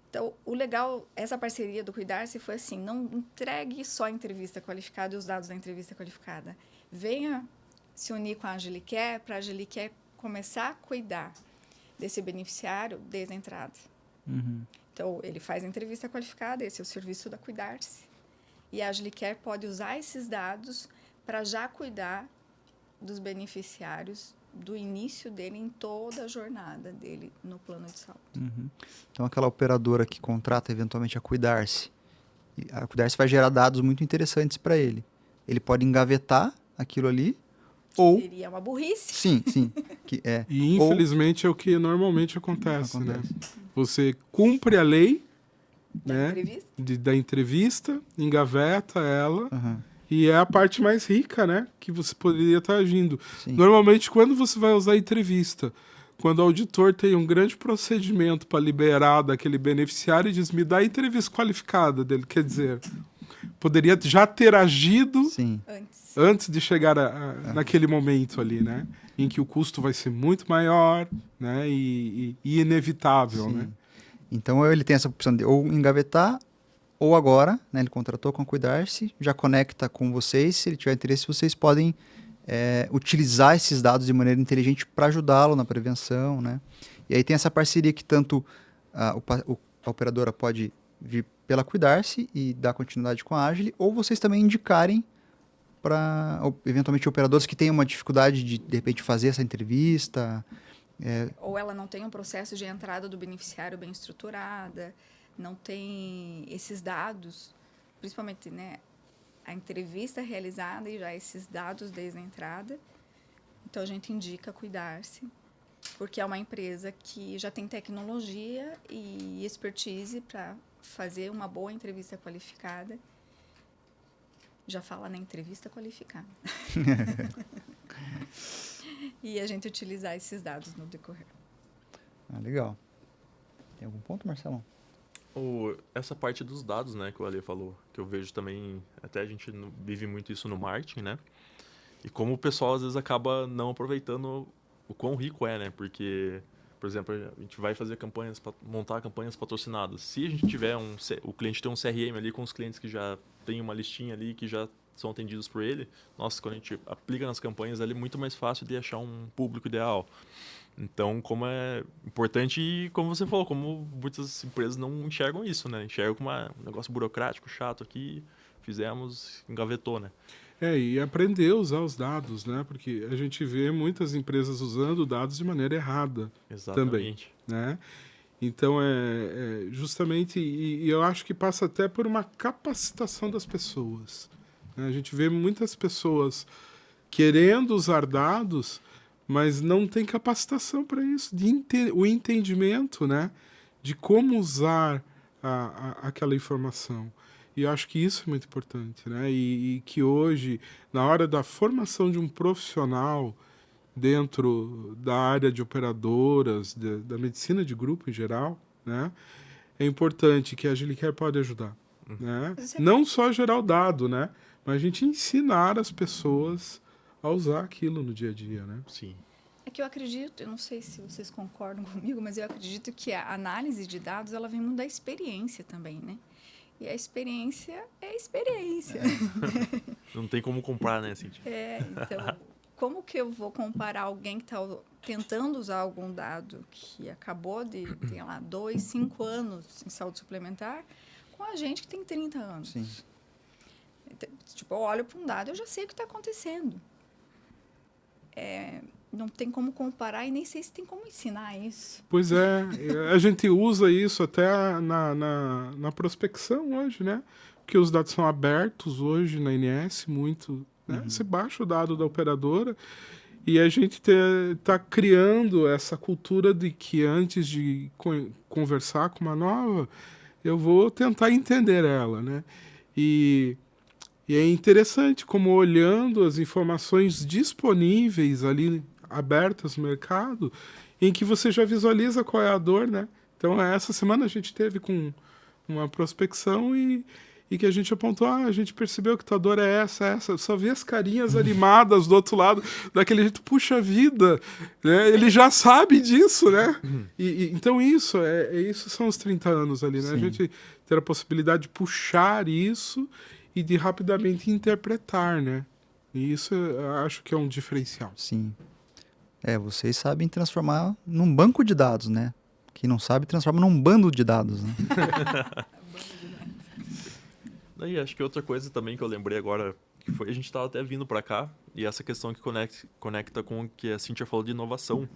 Então, o legal, essa parceria do Cuidar-se foi assim, não entregue só a entrevista qualificada e os dados da entrevista qualificada. Venha se unir com a Agilicare para a Agilicare começar a cuidar desse beneficiário desde a entrada. Uhum. Então, ele faz a entrevista qualificada, esse é o serviço da Cuidar-se. E a Aglicare pode usar esses dados para já cuidar dos beneficiários do início dele em toda a jornada dele no plano de saúde. Uhum. Então, aquela operadora que contrata eventualmente a Cuidar-se vai gerar dados muito interessantes para ele. Ele pode engavetar aquilo ali ou... Seria uma burrice. Sim. Que é, E infelizmente é o que normalmente acontece, né? acontece. Você cumpre a lei, Da né, entrevista. da entrevista, engaveta ela, Uhum. e é a parte mais rica, né, que você poderia estar agindo. Sim. Normalmente, quando você vai usar a entrevista, quando o auditor tem um grande procedimento para liberar daquele beneficiário e diz, me dá a entrevista qualificada dele, quer dizer, poderia já ter agido Sim. antes de chegar naquele momento ali, né, em que o custo vai ser muito maior, né, e inevitável, Sim. né. Então ele tem essa opção de ou engavetar, ou agora, né, ele contratou com a Cuidar-se, já conecta com vocês, se ele tiver interesse, vocês podem utilizar esses dados de maneira inteligente para ajudá-lo na prevenção, né? E aí tem essa parceria que tanto a operadora pode vir pela Cuidar-se e dar continuidade com a Agile, ou vocês também indicarem para, eventualmente, operadores que tenham uma dificuldade de repente, fazer essa entrevista. Ou ela não tem um processo de entrada do beneficiário bem estruturada, não tem esses dados, principalmente, né, a entrevista realizada e já esses dados desde a entrada. Então, a gente indica Cuidar-se, porque é uma empresa que já tem tecnologia e expertise para fazer uma boa entrevista qualificada. Já fala na entrevista qualificada. E a gente utilizar esses dados no decorrer. Ah, legal. Tem algum ponto, Marcelão? Essa parte dos dados, né, que o Ale falou, que eu vejo também, até a gente vive muito isso no marketing, né? E como o pessoal às vezes acaba não aproveitando o quão rico é, né? Porque, por exemplo, a gente vai fazer campanhas, montar campanhas patrocinadas. Se a gente tiver o cliente tem um CRM ali com os clientes que já tem uma listinha ali, que já são atendidos por ele, nossa, quando a gente aplica nas campanhas ali, é muito mais fácil de achar um público ideal. Então, como é importante e, como você falou, como muitas empresas não enxergam isso, né? Enxergam como um negócio burocrático, chato aqui, fizemos, engavetou, né? E aprender a usar os dados, né? Porque a gente vê muitas empresas usando dados de maneira errada. Exatamente. Também, né? Então, justamente, e eu acho que passa até por uma capacitação das pessoas. Né? A gente vê muitas pessoas querendo usar dados, mas não tem capacitação para isso, o entendimento, né, de como usar aquela informação. E eu acho que isso é muito importante, né, e que hoje, na hora da formação de um profissional dentro da área de operadoras, da medicina de grupo em geral, né, é importante que a Aglicare pode ajudar. Né? Não só gerar o dado, né, mas a gente ensinar as pessoas a usar aquilo no dia a dia, né? Sim. É que eu acredito, eu não sei se vocês concordam comigo, mas eu acredito que a análise de dados, ela vem muito da experiência também, né? E a experiência é experiência. Não tem como comprar, né, Cintia? Então, como que eu vou comparar alguém que está tentando usar algum dado que acabou de, sei lá, 2, 5 anos em saúde suplementar, com a gente que tem 30 anos? Sim. Tipo, eu olho para um dado, eu já sei o que está acontecendo. Não tem como comparar e nem sei se tem como ensinar isso. Pois é, a gente usa isso até na prospecção hoje, né? Porque os dados são abertos hoje na INS, muito. Né? Você baixa o dado da operadora e a gente está criando essa cultura de que antes de conversar com uma nova, eu vou tentar entender ela, né? E é interessante como olhando as informações disponíveis ali, abertas no mercado, em que você já visualiza qual é a dor, né? Então, essa semana a gente teve com uma prospecção e que a gente apontou, a gente percebeu que tua dor é essa. Só vi as carinhas animadas do outro lado, daquele jeito, puxa vida, né? Ele já sabe disso, né? Então, isso são os 30 anos ali, né? Sim. A gente ter a possibilidade de puxar isso e de rapidamente interpretar, né? E isso eu acho que é um diferencial. Sim. Vocês sabem transformar num banco de dados, né? Quem não sabe, transforma num bando de dados, né? Daí, acho que outra coisa também que eu lembrei agora, que foi, a gente estava até vindo para cá, e essa questão que conecta com o que a Cíntia falou de inovação.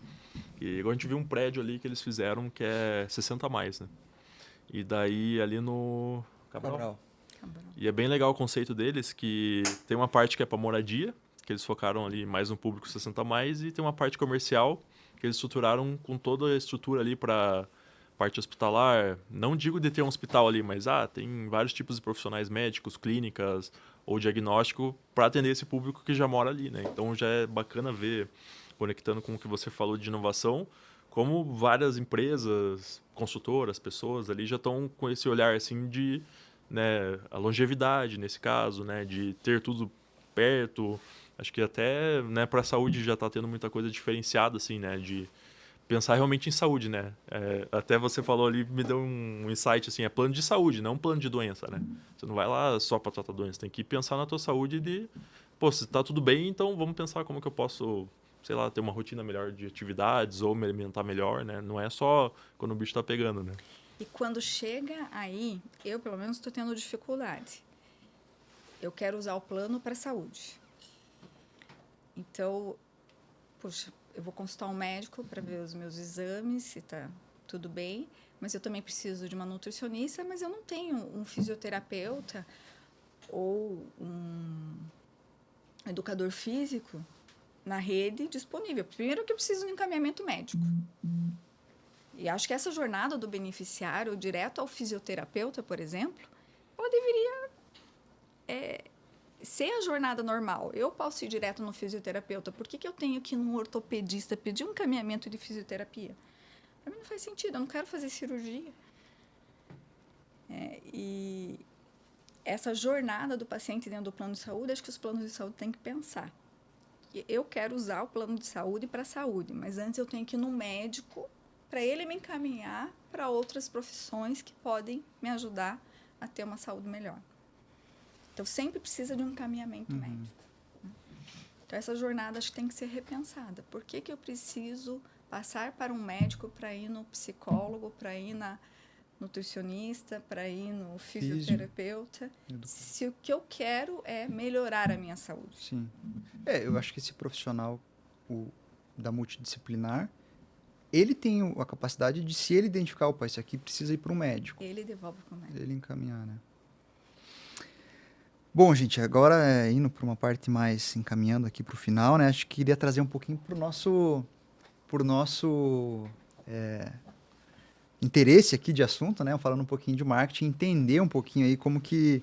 E agora a gente viu um prédio ali que eles fizeram que é 60 a mais, né? E daí ali no Cabral. E é bem legal o conceito deles, que tem uma parte que é para moradia, que eles focaram ali mais no público 60 a mais, e tem uma parte comercial, que eles estruturaram com toda a estrutura ali para parte hospitalar. Não digo de ter um hospital ali, mas tem vários tipos de profissionais médicos, clínicas ou diagnóstico para atender esse público que já mora ali, né? Então já é bacana ver, conectando com o que você falou de inovação, como várias empresas, consultoras, pessoas ali já estão com esse olhar assim de, né, a longevidade nesse caso, né, de ter tudo perto. Acho que até, né, para a saúde já está tendo muita coisa diferenciada assim, né, de pensar realmente em saúde, né? Até você falou ali, me deu um insight assim, é plano de saúde, não plano de doença, né? Você não vai lá só para tratar doença, tem que pensar na tua saúde de, pô, se tá tudo bem, então vamos pensar como que eu posso, sei lá, ter uma rotina melhor de atividades ou me alimentar melhor, né? Não é só quando o bicho tá pegando, né? E quando chega aí, eu pelo menos estou tendo dificuldade. Eu quero usar o plano para saúde. Então, poxa, eu vou consultar um médico para ver os meus exames, se está tudo bem, mas eu também preciso de uma nutricionista, mas eu não tenho um fisioterapeuta ou um educador físico na rede disponível. Primeiro que eu preciso de um encaminhamento médico. E acho que essa jornada do beneficiário direto ao fisioterapeuta, por exemplo, ela deveria ser a jornada normal. Eu posso ir direto no fisioterapeuta. Por que eu tenho que ir num ortopedista pedir um encaminhamento de fisioterapia? Para mim não faz sentido, eu não quero fazer cirurgia. E essa jornada do paciente dentro do plano de saúde, acho que os planos de saúde têm que pensar. Eu quero usar o plano de saúde para a saúde, mas antes eu tenho que ir no médico para ele me encaminhar para outras profissões que podem me ajudar a ter uma saúde melhor. Então, sempre precisa de um encaminhamento médico. Então, essa jornada acho que tem que ser repensada. Por que eu preciso passar para um médico para ir no psicólogo, para ir na nutricionista, para ir no fisioterapeuta, se o que eu quero é melhorar a minha saúde? Sim. Eu acho que esse profissional da multidisciplinar, ele tem a capacidade de, se ele identificar, opa, isso aqui precisa ir para um médico. Ele devolve para o médico. Ele encaminhar, né? Bom, gente, agora indo para uma parte mais encaminhando aqui para o final, né? Acho que queria trazer um pouquinho para o nosso interesse aqui de assunto, né? Falando um pouquinho de marketing, entender um pouquinho aí como que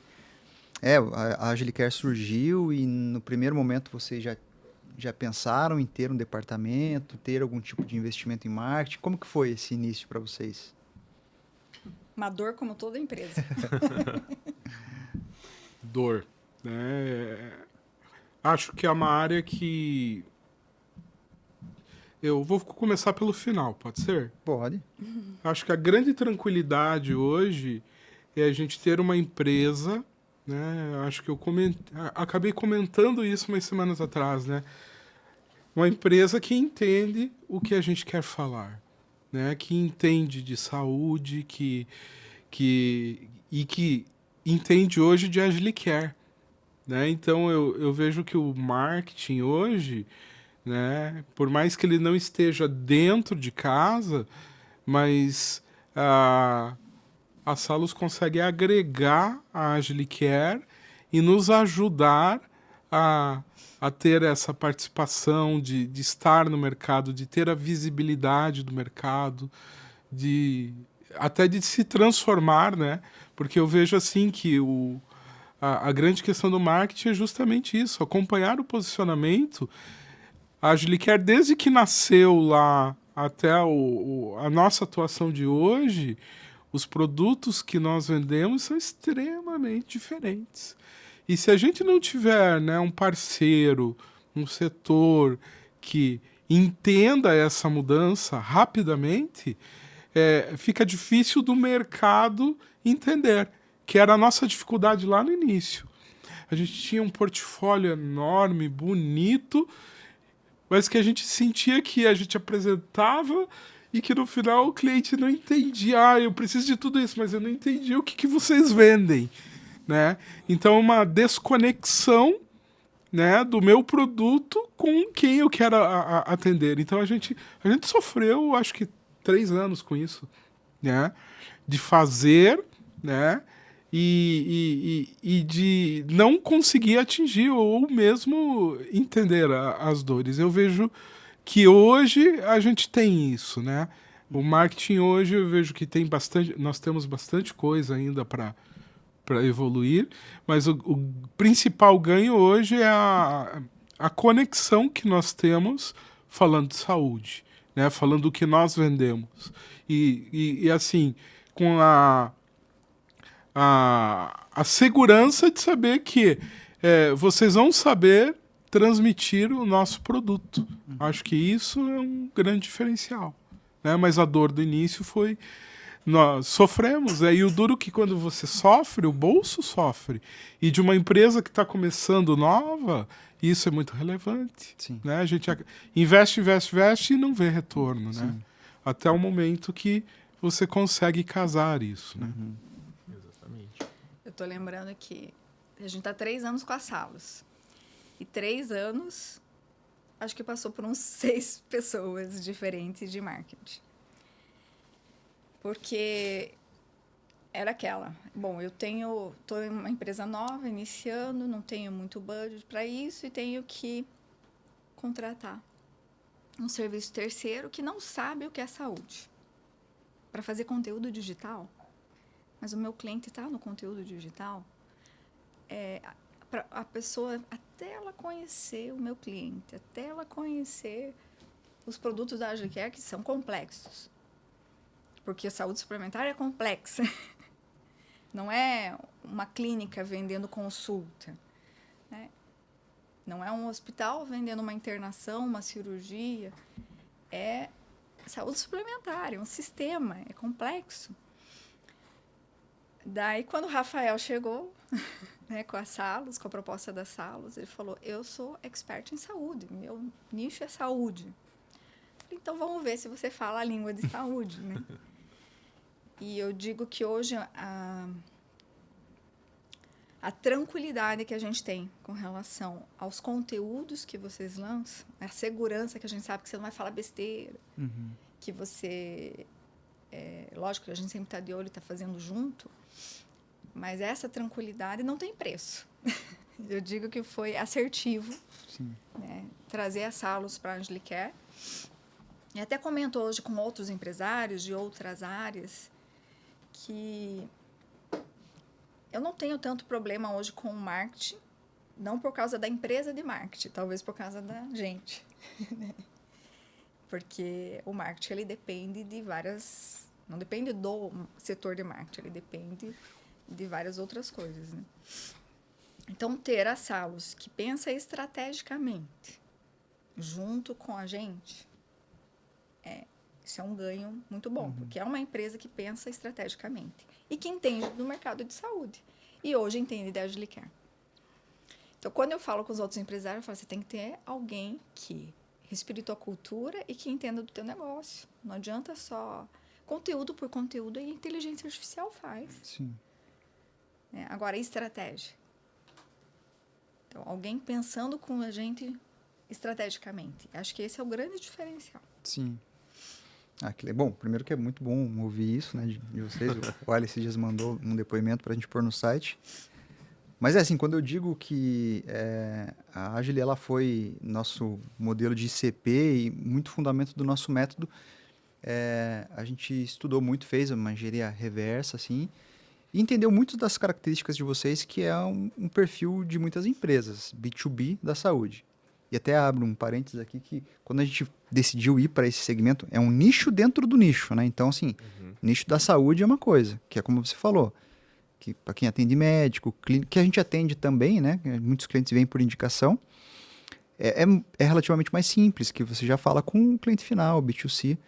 a Agilicare surgiu e no primeiro momento vocês já pensaram em ter um departamento, ter algum tipo de investimento em marketing? Como que foi esse início para vocês? Uma dor como toda empresa. Dor, né? Acho que é uma área que... Eu vou começar pelo final, pode ser? Pode. Acho que a grande tranquilidade hoje é a gente ter uma empresa, né? Acho que eu acabei comentando isso umas semanas atrás, né? Uma empresa que entende o que a gente quer falar, né? Que entende de saúde, que entende hoje de Agilicare, né? Então eu vejo que o marketing hoje, né, por mais que ele não esteja dentro de casa, mas a Salus consegue agregar a Agilicare e nos ajudar a ter essa participação de estar no mercado, de ter a visibilidade do mercado, até de se transformar, né? Porque eu vejo assim que a grande questão do marketing é justamente isso, acompanhar o posicionamento. A Agilicare, desde que nasceu lá até a nossa atuação de hoje, os produtos que nós vendemos são extremamente diferentes. E se a gente não tiver, né, um parceiro, um setor que entenda essa mudança rapidamente, fica difícil do mercado entender, que era a nossa dificuldade lá no início. A gente tinha um portfólio enorme, bonito, mas que a gente sentia que a gente apresentava e que no final o cliente não entendia. Eu preciso de tudo isso, mas eu não entendi o que vocês vendem, né? Então, uma desconexão, né, do meu produto com quem eu quero atender. Então, a gente sofreu, acho que 3 anos com isso, né? De fazer, né? E de não conseguir atingir ou mesmo entender as dores. Eu vejo que hoje a gente tem isso, né? O marketing hoje eu vejo que tem nós temos bastante coisa ainda para evoluir, mas o principal ganho hoje é a conexão que nós temos falando de saúde, né? Falando do que nós vendemos. E assim, com a segurança de saber que vocês vão saber transmitir o nosso produto. Acho que isso é um grande diferencial, né? Mas a dor do início foi... Nós sofremos, e o duro que quando você sofre, o bolso sofre. E de uma empresa que está começando nova, isso é muito relevante. Sim. Né? A gente investe e não vê retorno. Né? Até o momento que você consegue casar isso. Né? Exatamente. Eu tô lembrando que a gente tá 3 anos com a Salos. E 3 anos, acho que passou por uns 6 pessoas diferentes de marketing. Porque era aquela, bom, tô em uma empresa nova, iniciando, não tenho muito budget para isso e tenho que contratar um serviço terceiro que não sabe o que é saúde para fazer conteúdo digital. Mas o meu cliente está no conteúdo digital. A pessoa, até ela conhecer o meu cliente, até ela conhecer os produtos da AgileCare, que são complexos. Porque a saúde suplementar é complexa. Não é uma clínica vendendo consulta, né? Não é um hospital vendendo uma internação, uma cirurgia. É saúde suplementar, é um sistema, é complexo. Daí, quando o Rafael chegou, né, com a Salos, com a proposta da Salos, ele falou, eu sou expert em saúde, meu nicho é saúde. Então, vamos ver se você fala a língua de saúde, né? E eu digo que hoje a tranquilidade que a gente tem com relação aos conteúdos que vocês lançam, a segurança que a gente sabe que você não vai falar besteira, que você... lógico que a gente sempre está de olho e está fazendo junto, mas essa tranquilidade não tem preço. Eu digo que foi assertivo, né, trazer a Salos para a AgileCare. E até comento hoje com outros empresários de outras áreas que eu não tenho tanto problema hoje com o marketing, não por causa da empresa de marketing, talvez por causa da gente. Porque o marketing, ele depende de várias... Não depende do setor de marketing, ele depende de várias outras coisas, né? Então, ter a Salos que pensa estrategicamente junto com a gente, isso é um ganho muito bom, porque é uma empresa que pensa estrategicamente e que entende do mercado de saúde. E hoje entende da AgileCare. Então, quando eu falo com os outros empresários, eu falo, você tem que ter alguém que respire tua cultura e que entenda do teu negócio. Não adianta só conteúdo por conteúdo, e a inteligência artificial faz. Sim. Agora, estratégia. Então, alguém pensando com a gente estrategicamente. Acho que esse é o grande diferencial. Sim. Bom, primeiro que é muito bom ouvir isso, né, de vocês. O Ali esses dias mandou um depoimento para a gente pôr no site. Mas assim, quando eu digo que a Agile ela foi nosso modelo de ICP e muito fundamento do nosso método, a gente estudou muito, fez uma engenharia reversa, assim, e entendeu muito das características de vocês, que é um perfil de muitas empresas, B2B da saúde. E até abro um parênteses aqui, que quando a gente decidiu ir para esse segmento, é um nicho dentro do nicho, né? Então, assim, nicho da saúde é uma coisa, que é como você falou, que para quem atende médico, clínico, que a gente atende também, né? Muitos clientes vêm por indicação, é relativamente mais simples, que você já fala com o cliente final, B2C.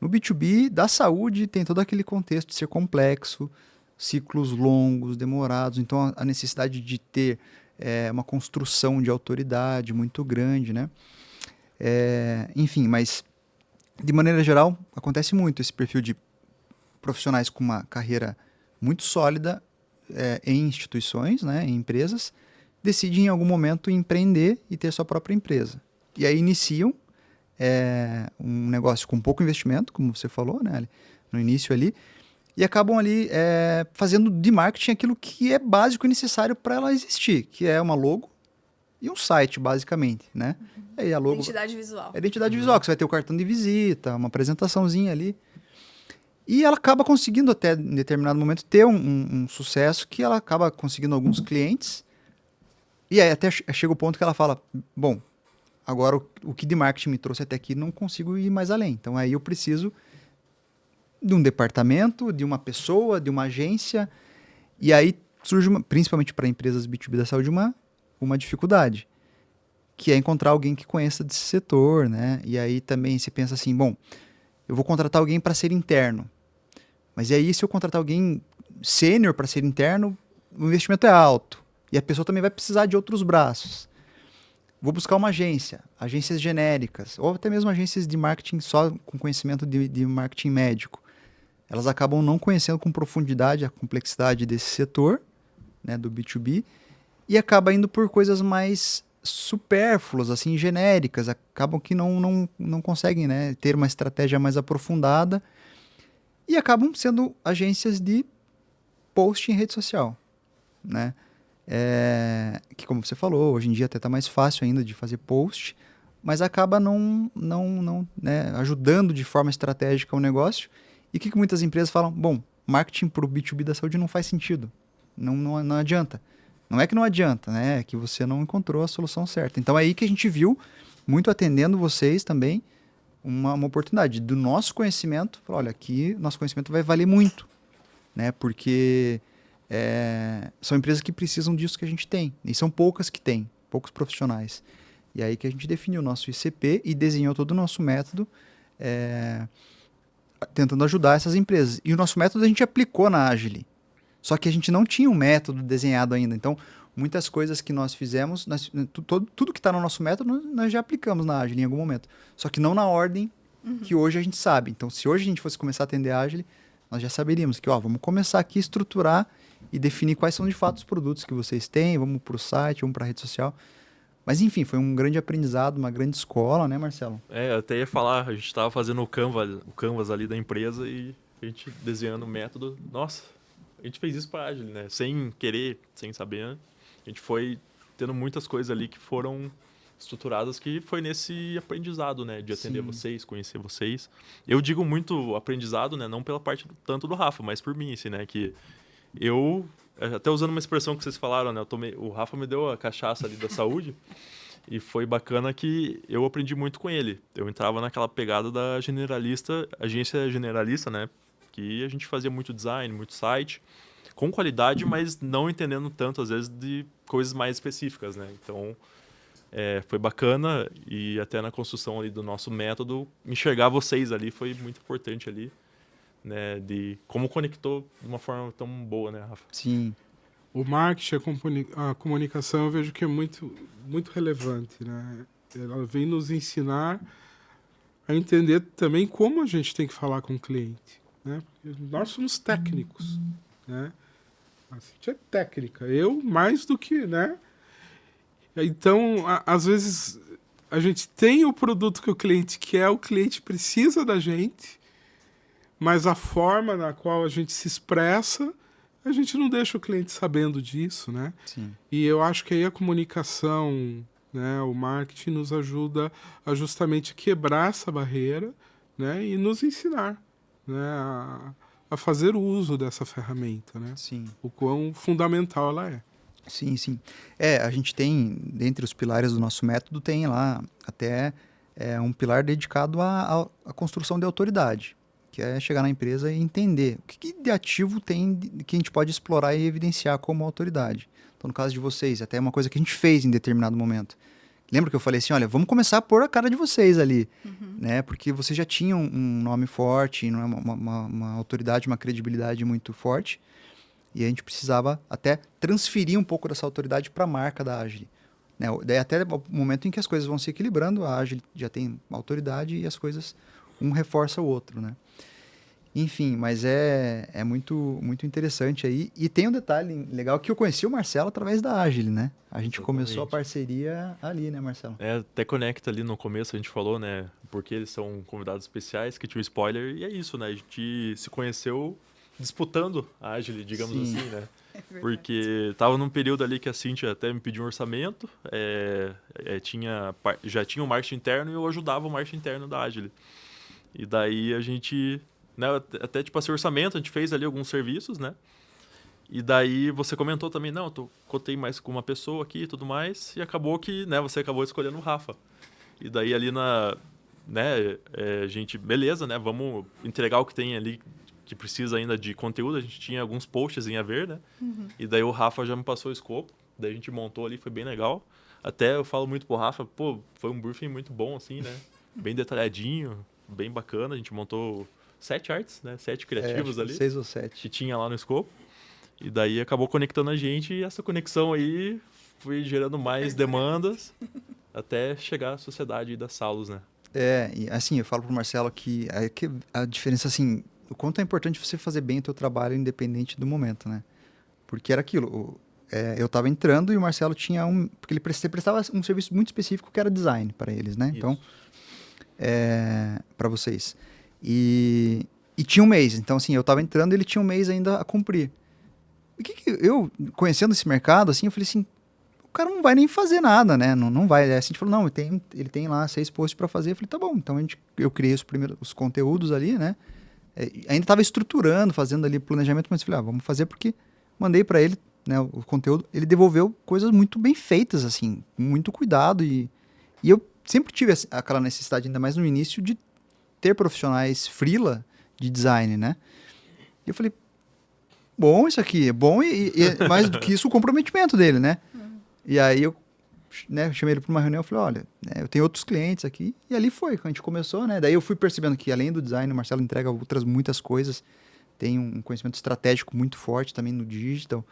No B2B, da saúde, tem todo aquele contexto de ser complexo, ciclos longos, demorados, então a necessidade de ter uma construção de autoridade muito grande, né? Enfim, mas de maneira geral, acontece muito esse perfil de profissionais com uma carreira muito sólida em instituições, né, em empresas, decidem em algum momento empreender e ter sua própria empresa. E aí iniciam um negócio com pouco investimento, como você falou, né, no início ali, e acabam ali fazendo de marketing aquilo que é básico e necessário para ela existir, que é uma logo e um site, basicamente, né? Aí a logo... Identidade visual. É identidade visual, que você vai ter o cartão de visita, uma apresentaçãozinha ali. E ela acaba conseguindo até, em determinado momento, ter um sucesso que ela acaba conseguindo alguns clientes. E aí até chega o ponto que ela fala, bom, agora o que de marketing me trouxe até aqui, não consigo ir mais além. Então aí eu preciso de um departamento, de uma pessoa, de uma agência. E aí surge, principalmente para empresas B2B da saúde, uma dificuldade, que é encontrar alguém que conheça desse setor, né? E aí também se pensa assim, bom, eu vou contratar alguém para ser interno. Mas e aí se eu contratar alguém sênior para ser interno, o investimento é alto. E a pessoa também vai precisar de outros braços. Vou buscar uma agência, agências genéricas, ou até mesmo agências de marketing só com conhecimento de marketing médico. Elas acabam não conhecendo com profundidade a complexidade desse setor, né, do B2B, e acaba indo por coisas mais supérfluas, assim, genéricas, acabam que não conseguem, né, ter uma estratégia mais aprofundada e acabam sendo agências de post em rede social, né? Que, como você falou, hoje em dia até está mais fácil ainda de fazer post, mas acaba não né, ajudando de forma estratégica o negócio. E o que muitas empresas falam? Bom, marketing para o B2B da saúde não faz sentido, não adianta. Não é que não adianta, né? É que você não encontrou a solução certa. Então é aí que a gente viu, muito atendendo vocês também, uma oportunidade do nosso conhecimento. Falar, olha, aqui nosso conhecimento vai valer muito, né? Porque são empresas que precisam disso que a gente tem. E são poucas que têm, poucos profissionais. E aí que a gente definiu o nosso ICP e desenhou todo o nosso método tentando ajudar essas empresas. E o nosso método a gente aplicou na Agile. Só que a gente não tinha um método desenhado ainda. Então, muitas coisas que nós fizemos, tudo que está no nosso método, nós já aplicamos na Agile em algum momento. Só que não na ordem que hoje a gente sabe. Então, se hoje a gente fosse começar a atender a Agile, nós já saberíamos que, vamos começar aqui a estruturar e definir quais são de fato os produtos que vocês têm, vamos para o site, vamos para a rede social. Mas, enfim, foi um grande aprendizado, uma grande escola, né, Marcelo? Eu até ia falar, a gente estava fazendo o Canvas ali da empresa e a gente desenhando o método. Nossa, a gente fez isso para a Agile, né? Sem querer, sem saber, né? A gente foi tendo muitas coisas ali que foram estruturadas, que foi nesse aprendizado, né? De atender vocês, conhecer vocês. Eu digo muito aprendizado, né? Não pela parte tanto do Rafa, mas por mim, assim, né? Que eu, até usando uma expressão que vocês falaram, né? O Rafa me deu a cachaça ali da saúde e foi bacana que eu aprendi muito com ele. Eu entrava naquela pegada da generalista, agência generalista, né? Que a gente fazia muito design, muito site, com qualidade, mas não entendendo tanto, às vezes, de coisas mais específicas, né? Então, foi bacana e até na construção ali do nosso método, enxergar vocês ali foi muito importante ali, né? De como conectou de uma forma tão boa, né, Rafa? Sim. O marketing, a comunicação, eu vejo que é muito, muito relevante, né? Ela vem nos ensinar a entender também como a gente tem que falar com o cliente, né? Nós somos técnicos, né? A gente é técnica, eu mais do que, né? Então, às vezes, a gente tem o produto que o cliente quer, o cliente precisa da gente, mas a forma na qual a gente se expressa, a gente não deixa o cliente sabendo disso, né? Sim. E eu acho que aí a comunicação, né, o marketing nos ajuda a justamente quebrar essa barreira, né, e nos ensinar, né, a fazer uso dessa ferramenta, né? Sim. O quão fundamental ela é. Sim, sim. A gente tem, dentre os pilares do nosso método, tem lá até um pilar dedicado à construção de autoridade, que é chegar na empresa e entender o que de ativo tem que a gente pode explorar e evidenciar como autoridade. Então, no caso de vocês, até é uma coisa que a gente fez em determinado momento. Lembra que eu falei assim, olha, vamos começar a pôr a cara de vocês ali, né? Porque vocês já tinham um nome forte, não é uma autoridade, uma credibilidade muito forte. E a gente precisava até transferir um pouco dessa autoridade para a marca da Agile. né? Daí até o momento em que as coisas vão se equilibrando, a Agile já tem autoridade e as coisas, um reforça o outro, né? Enfim, mas é muito, muito interessante aí. E tem um detalhe legal que eu conheci o Marcelo através da Agile, né? A gente começou a parceria ali, né, Marcelo? Até conecta ali no começo, a gente falou, né? Porque eles são convidados especiais, que tinha o spoiler, e é isso, né? A gente se conheceu disputando a Agile, digamos Sim. assim, né? Porque tava num período ali que a Cíntia até me pediu um orçamento, já tinha o marketing interno e eu ajudava o marketing interno da Agile. E daí a gente, né, até tipo esse orçamento, a gente fez ali alguns serviços, né? E daí você comentou também, não, eu cotei mais com uma pessoa aqui e tudo mais, e acabou que, né, você acabou escolhendo o Rafa. E daí ali né, a gente, beleza, né, vamos entregar o que tem ali que precisa ainda de conteúdo, a gente tinha alguns posts em haver, né? E daí o Rafa já me passou o escopo, daí a gente montou ali, foi bem legal. Até eu falo muito pro Rafa, pô, foi um briefing muito bom, assim, né? Bem detalhadinho, bem bacana, a gente montou 7 artes, né? 7 criativos ali. 6 ou 7. Que tinha lá no escopo. E daí acabou conectando a gente e essa conexão aí foi gerando mais demandas até chegar à sociedade da Salus, né? E assim, eu falo pro Marcelo que a diferença, assim, o quanto é importante você fazer bem o teu trabalho independente do momento, né? Porque era aquilo, eu tava entrando e o Marcelo tinha porque ele prestava um serviço muito específico que era design para eles, né? Isso. Então, para vocês. E tinha um mês, então assim, eu tava entrando e ele tinha um mês ainda a cumprir. Eu, conhecendo esse mercado, assim, eu falei assim, o cara não vai nem fazer nada, né? Não vai. Aí a gente falou, não, ele tem lá 6 posts para fazer. Eu falei, tá bom. Então eu criei os conteúdos ali, né? Ainda estava estruturando, fazendo ali planejamento, mas falei, vamos fazer porque mandei para ele, né, o conteúdo. Ele devolveu coisas muito bem feitas, assim, com muito cuidado. E eu sempre tive aquela necessidade, ainda mais no início, de ter profissionais freela de design, né? E eu falei, bom isso aqui, é bom e mais do que isso, o comprometimento dele, né? E aí eu, né, chamei ele para uma reunião e falei, olha, né, eu tenho outros clientes aqui. E ali foi, quando a gente começou, né? Daí eu fui percebendo que além do design, o Marcelo entrega muitas coisas. Tem um conhecimento estratégico muito forte também no digital.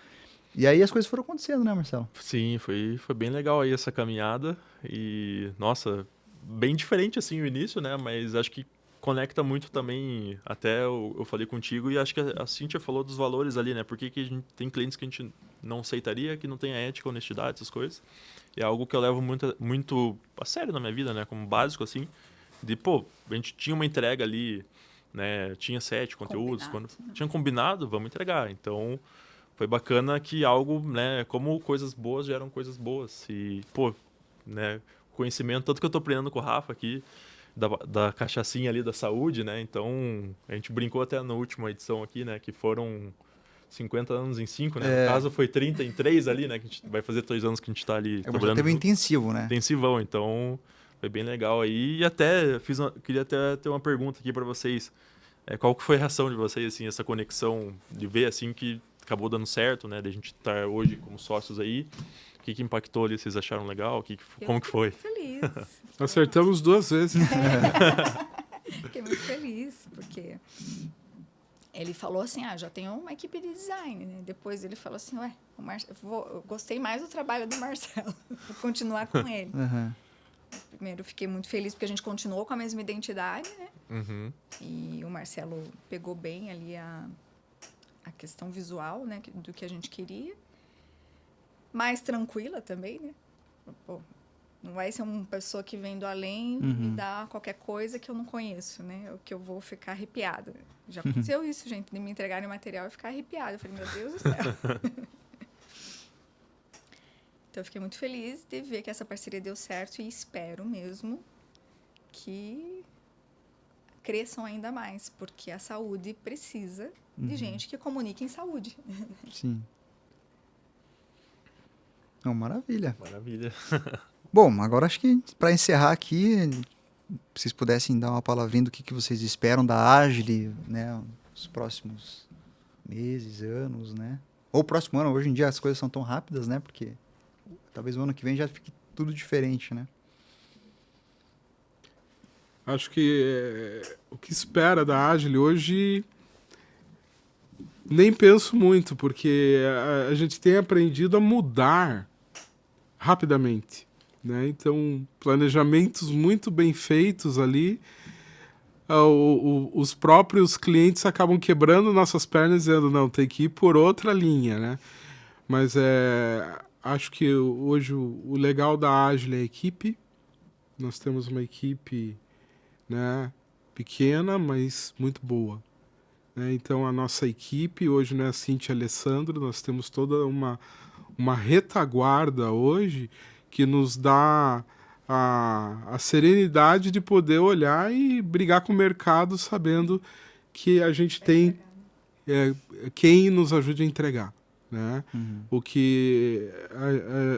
E aí as coisas foram acontecendo, né, Marcelo? Sim, foi bem legal aí essa caminhada. E, nossa, bem diferente assim o início, né? Mas acho que conecta muito também, até eu falei contigo e acho que a Cíntia falou dos valores ali, né? Porque que a gente tem clientes que a gente não aceitaria, que não tem a ética, honestidade, essas coisas. E é algo que eu levo muito a sério na minha vida, né? Como básico, assim. De, pô, a gente tinha uma entrega ali, né? Tinha 7 conteúdos. Quando tinha combinado, vamos entregar. Então, foi bacana que algo, né? Como coisas boas geram coisas boas. E, pô, né? Conhecimento, tanto que eu tô aprendendo com o Rafa aqui, da cachaçinha ali da saúde, né? Então, a gente brincou até na última edição aqui, né? Que foram 50 anos em 5, né? No caso, foi 30 em 3 ali, né? Que a gente vai fazer 3 anos que a gente tá ali trabalhando. Teve um intensivo, né? Intensivão, então foi bem legal aí. E até queria até ter uma pergunta aqui para vocês. Qual que foi a reação de vocês, assim, essa conexão de ver, assim, que acabou dando certo, né? De a gente estar hoje como sócios aí. O que impactou ali? Vocês acharam legal? Como que foi? Feliz. Acertamos 2 vezes. Fiquei muito feliz, porque ele falou assim, já tenho uma equipe de design, né? Depois ele falou assim, eu gostei mais do trabalho do Marcelo, vou continuar com ele. Primeiro, fiquei muito feliz porque a gente continuou com a mesma identidade, né? E o Marcelo pegou bem ali a questão visual, né? Do que a gente queria. Mais tranquila também, né? Pô, não vai ser uma pessoa que vem do além me dar qualquer coisa que eu não conheço, né? O que eu vou ficar arrepiada. Já aconteceu isso, gente, de me entregarem material e ficar arrepiada. Eu falei, meu Deus do céu. Então, eu fiquei muito feliz de ver que essa parceria deu certo e espero mesmo que cresçam ainda mais, porque a saúde precisa de gente que comunique em saúde. Sim. Não, maravilha. Maravilha. Bom, agora acho que para encerrar aqui, se vocês pudessem dar uma palavrinha do que vocês esperam da Agile, né, nos próximos meses, anos, né? Ou o próximo ano, hoje em dia as coisas são tão rápidas, né? Porque talvez o ano que vem já fique tudo diferente, né? Acho que o que espera da Agile hoje nem penso muito, porque a gente tem aprendido a mudar rapidamente, né? Então, planejamentos muito bem feitos ali, os próprios clientes acabam quebrando nossas pernas dizendo, não, tem que ir por outra linha, né? Mas acho que hoje o legal da Agile é a equipe. Nós temos uma equipe, né, pequena, mas muito boa, né? Então, a nossa equipe hoje não é a Cíntia e Alessandro, nós temos toda uma retaguarda hoje que nos dá a serenidade de poder olhar e brigar com o mercado sabendo que a gente tem quem nos ajude a entregar, né? O que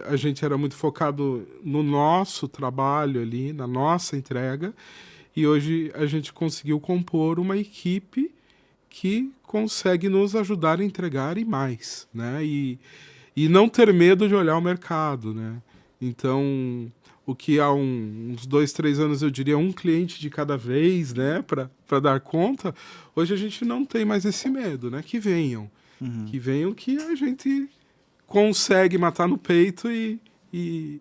a gente era muito focado no nosso trabalho ali, na nossa entrega, e hoje a gente conseguiu compor uma equipe que consegue nos ajudar a entregar e mais, né? E não ter medo de olhar o mercado, né? Então, o que há uns 2, 3 anos eu diria um cliente de cada vez, né, para dar conta, hoje a gente não tem mais esse medo, né? Que venham, que a gente consegue matar no peito e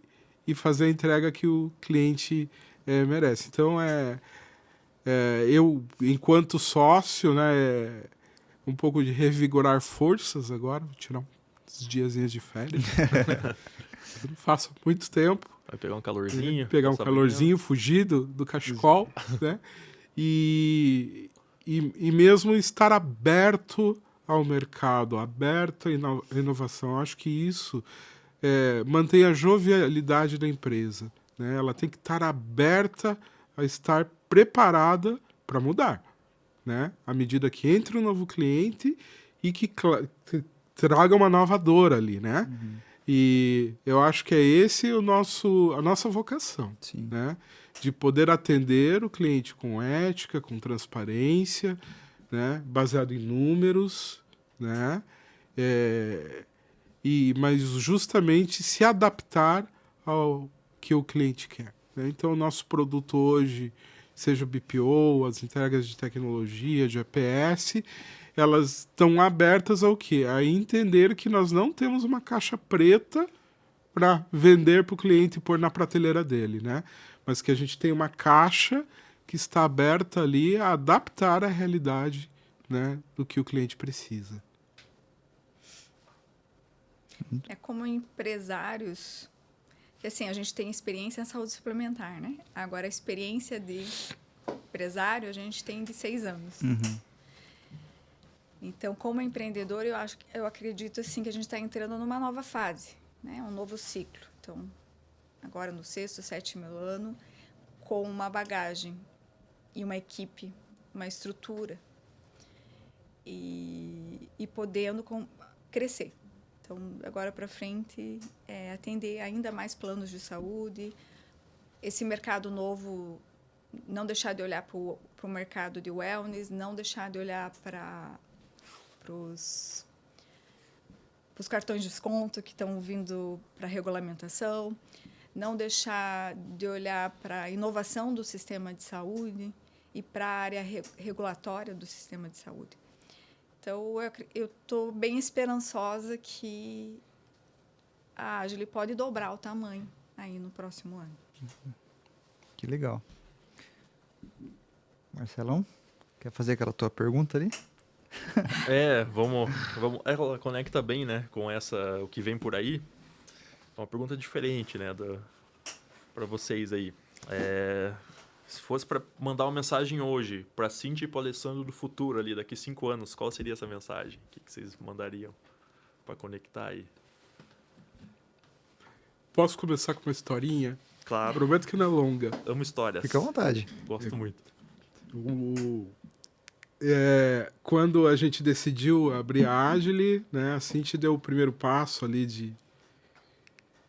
fazer a entrega que o cliente merece. Então, eu, enquanto sócio, né, um pouco de revigorar forças agora, vou tirar uns diazinhos de férias. Eu não faço há muito tempo. Vai pegar um calorzinho. Pegar um calorzinho, fugir do cachecol, né? E mesmo estar aberto ao mercado, aberto à inovação. Acho que isso mantém a jovialidade da empresa, né? Ela tem que estar aberta a estar preparada para mudar, né? À medida que entre um novo cliente e que traga uma nova dor ali, né? E eu acho que é esse a nossa vocação, Sim. né? De poder atender o cliente com ética, com transparência, né? Baseado em números, né? Mas justamente se adaptar ao que o cliente quer, né? Então, o nosso produto hoje, seja o BPO, as entregas de tecnologia, de EPS, elas estão abertas ao quê? A entender que nós não temos uma caixa preta para vender para o cliente e pôr na prateleira dele, né? Mas que a gente tem uma caixa que está aberta ali a adaptar a realidade, né, do que o cliente precisa. Como empresários, que assim, a gente tem experiência em saúde suplementar, né? Agora, a experiência de empresário, a gente tem de 6 anos. Então, como empreendedor, eu acredito assim que a gente está entrando numa nova fase, né? Um novo ciclo. Então, agora no 6º, 7º ano, com uma bagagem e uma equipe, uma estrutura e podendo crescer. Então, agora para frente, atender ainda mais planos de saúde, esse mercado novo, não deixar de olhar para o mercado de wellness, não deixar de olhar para os cartões de desconto que estão vindo para a regulamentação, não deixar de olhar para a inovação do sistema de saúde e para a área regulatória do sistema de saúde. Então, eu estou bem esperançosa que a Agile pode dobrar o tamanho aí no próximo ano. Que legal. Marcelão, quer fazer aquela tua pergunta ali? Vamos. Ela conecta bem, né, com o que vem por aí. É uma pergunta diferente, né, para vocês aí. Se fosse para mandar uma mensagem hoje para Cíntia e para o Alessandro do futuro ali, daqui 5 anos, qual seria essa mensagem? O que vocês mandariam para conectar aí? Posso começar com uma historinha? Claro. Prometo que não é longa. Amo histórias. Fica à vontade. Gosto muito. Quando a gente decidiu abrir a Agile, né, a Cíntia deu o primeiro passo ali de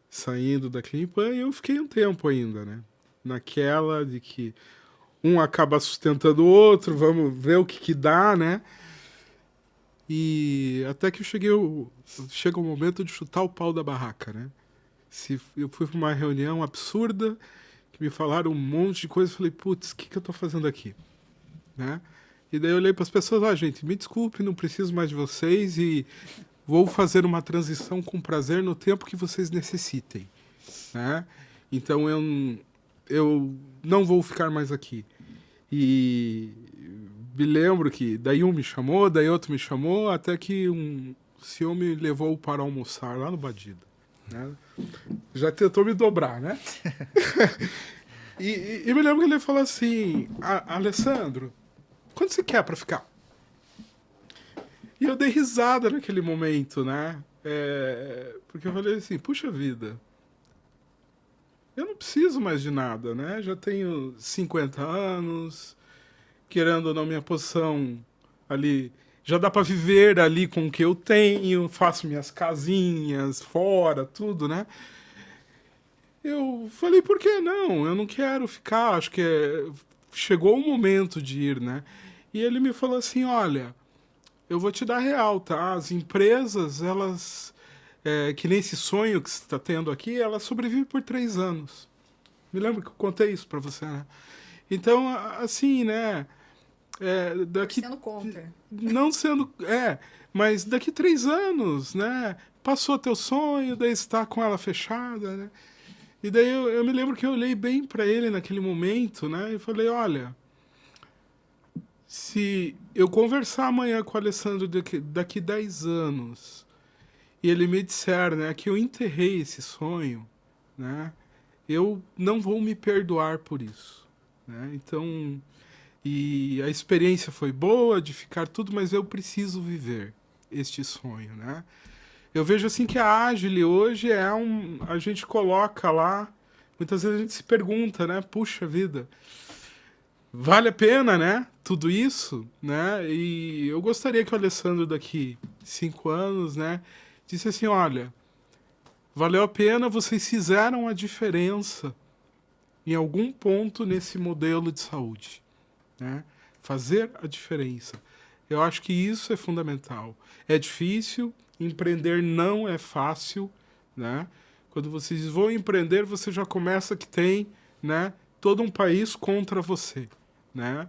saindo da Cleanpan, e eu fiquei um tempo ainda, né? Naquela de que um acaba sustentando o outro, vamos ver o que dá, né? E até que chega o momento de chutar o pau da barraca, né? Eu fui para uma reunião absurda, que me falaram um monte de coisa, falei, putz, o que eu tô fazendo aqui? Né? E daí eu olhei para as pessoas, gente, me desculpe, não preciso mais de vocês e vou fazer uma transição com prazer no tempo que vocês necessitem. né? Então eu não vou ficar mais aqui. E me lembro que daí um me chamou, daí outro me chamou, até que um senhor me levou para almoçar lá no Badida, né? Já tentou me dobrar, né? e me lembro que ele falou assim, Alessandro, quanto você quer para ficar? E eu dei risada naquele momento, né? Porque eu falei assim, puxa vida, eu não preciso mais de nada, né? Já tenho 50 anos, querendo ou não, minha posição ali, já dá para viver ali com o que eu tenho, faço minhas casinhas fora, tudo, né? Eu falei, por que não? Eu não quero ficar, acho que chegou o momento de ir, né? E ele me falou assim, olha, eu vou te dar real, tá? As empresas, elas, que nem esse sonho que você está tendo aqui, elas sobrevivem por 3 anos. Me lembro que eu contei isso para você, né? Então, assim, né? Daqui, sendo contra. não sendo... mas daqui 3 anos, né? Passou teu sonho, daí você tá com ela fechada, né? E daí eu me lembro que eu olhei bem para ele naquele momento, né? E falei, olha, se eu conversar amanhã com o Alessandro daqui 10 anos e ele me disser, né, que eu enterrei esse sonho, né? Eu não vou me perdoar por isso, né? Então, e a experiência foi boa de ficar tudo, mas eu preciso viver este sonho, né? Eu vejo assim que a Agile hoje a gente coloca lá, muitas vezes a gente se pergunta, né? Puxa vida, vale a pena, né? Tudo isso, né? E eu gostaria que o Alessandro daqui 5 anos, né, disse assim, olha, valeu a pena, vocês fizeram a diferença em algum ponto nesse modelo de saúde, né? Fazer a diferença. Eu acho que isso é fundamental. É difícil, empreender não é fácil, né? Quando vocês vão empreender, você já começa que tem, né, todo um país contra você, né?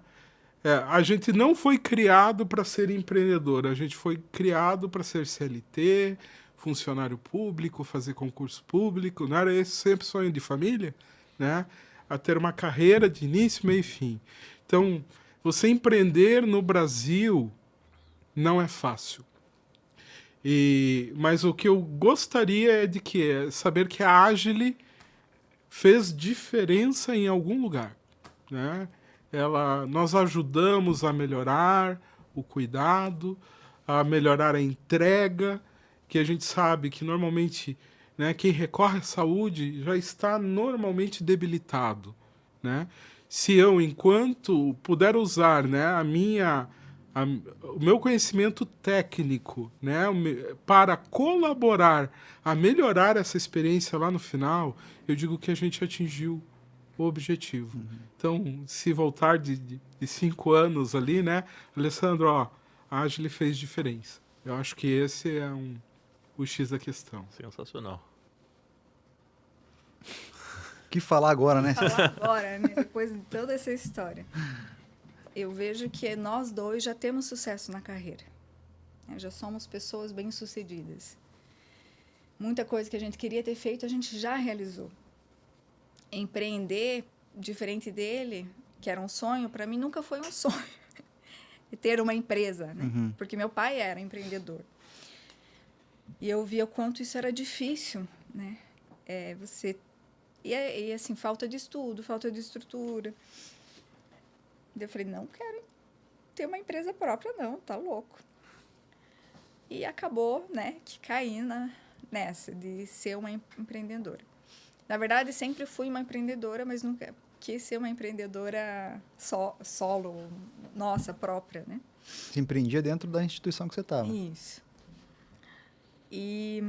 A gente não foi criado para ser empreendedor, a gente foi criado para ser CLT, funcionário público, fazer concurso público, não era esse sempre sonho de família, né? A ter uma carreira de início, meio e fim. Então, você empreender no Brasil não é fácil. Mas o que eu gostaria é saber que a Agile fez diferença em algum lugar, né? Nós ajudamos a melhorar o cuidado, a melhorar a entrega, que a gente sabe que normalmente, né, quem recorre à saúde já está normalmente debilitado, né? Se eu, enquanto puder usar, né, o meu conhecimento técnico, né, para colaborar a melhorar essa experiência lá no final, eu digo que a gente atingiu o objetivo. Então, se voltar de 5 anos ali, né, Alessandro, ó, a Agile fez diferença. Eu acho que esse é o X da questão. Sensacional. O que falar agora, né? Falar agora, né? Depois de toda essa história. Eu vejo que nós dois já temos sucesso na carreira. Já somos pessoas bem-sucedidas. Muita coisa que a gente queria ter feito, a gente já realizou. Empreender, diferente dele, que era um sonho, para mim nunca foi um sonho. Ter uma empresa, né? Uhum. Porque meu pai era empreendedor. E eu via o quanto isso era difícil, né? E assim, falta de estudo, falta de estrutura. Eu falei, não quero ter uma empresa própria, não, tá louco. E acabou, né, que caí nessa de ser uma empreendedora. Na verdade, sempre fui uma empreendedora, mas nunca quis ser uma empreendedora solo, nossa, própria, né? Você empreendia dentro da instituição que você estava. Isso. E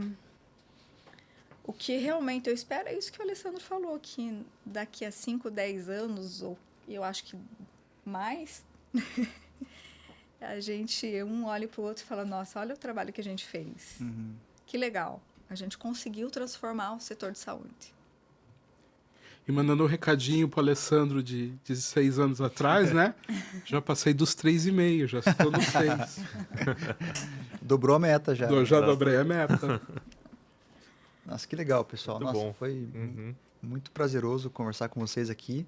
o que realmente eu espero é isso que o Alessandro falou, que daqui a 5, 10 anos, ou eu acho que mais, a gente, um olha para o outro e fala, nossa, olha o trabalho que a gente fez. Uhum. Que legal. A gente conseguiu transformar o setor de saúde. E mandando um recadinho para o Alessandro de 6 anos atrás, né? Já passei dos 3,5, já estou nos 6. Dobrou a meta já. Já dobrei a meta. Nossa, que legal, pessoal. Muito Nossa, bom. foi Uhum. muito prazeroso conversar com vocês aqui.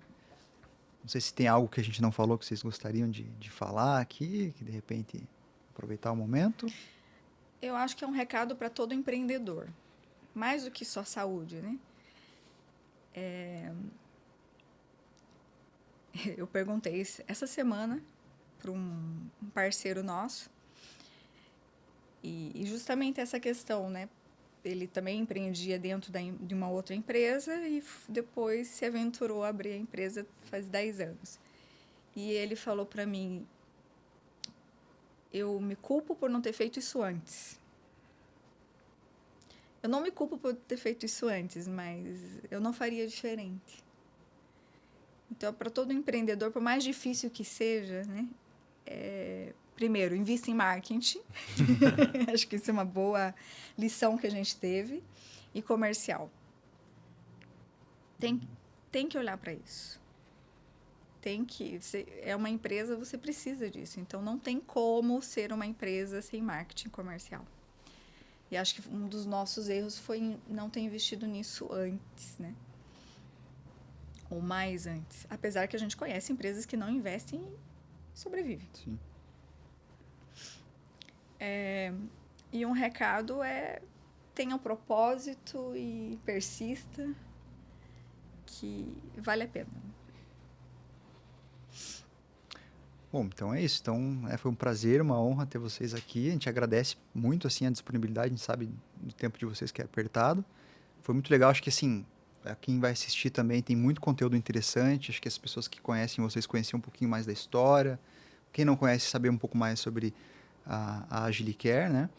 Não sei se tem algo que a gente não falou que vocês gostariam de falar aqui, que de repente aproveitar o momento. Eu acho que é um recado para todo empreendedor, mais do que só saúde, né? Eu perguntei essa semana para um parceiro nosso, e justamente essa questão, né? Ele também empreendia dentro de uma outra empresa e depois se aventurou a abrir a empresa faz 10 anos. E ele falou para mim, eu me culpo por não ter feito isso antes. Eu não me culpo por ter feito isso antes, mas eu não faria diferente. Então, para todo empreendedor, por mais difícil que seja, né? Primeiro, invista em marketing. Acho que isso é uma boa lição que a gente teve. E comercial. Tem que olhar para isso. É uma empresa, você precisa disso. Então, não tem como ser uma empresa sem marketing comercial. E acho que um dos nossos erros foi não ter investido nisso antes, né? Ou mais antes. Apesar que a gente conhece empresas que não investem e sobrevivem. Sim. E um recado tenha um propósito e persista, que vale a pena. Bom, então é isso. Então, foi um prazer, uma honra ter vocês aqui. A gente agradece muito, assim, a disponibilidade. A gente sabe do tempo de vocês que é apertado. Foi muito legal. Acho que, assim, quem vai assistir também tem muito conteúdo interessante. Acho que as pessoas que conhecem vocês conheciam um pouquinho mais da história. Quem não conhece, saber um pouco mais sobre a Agilicare, né?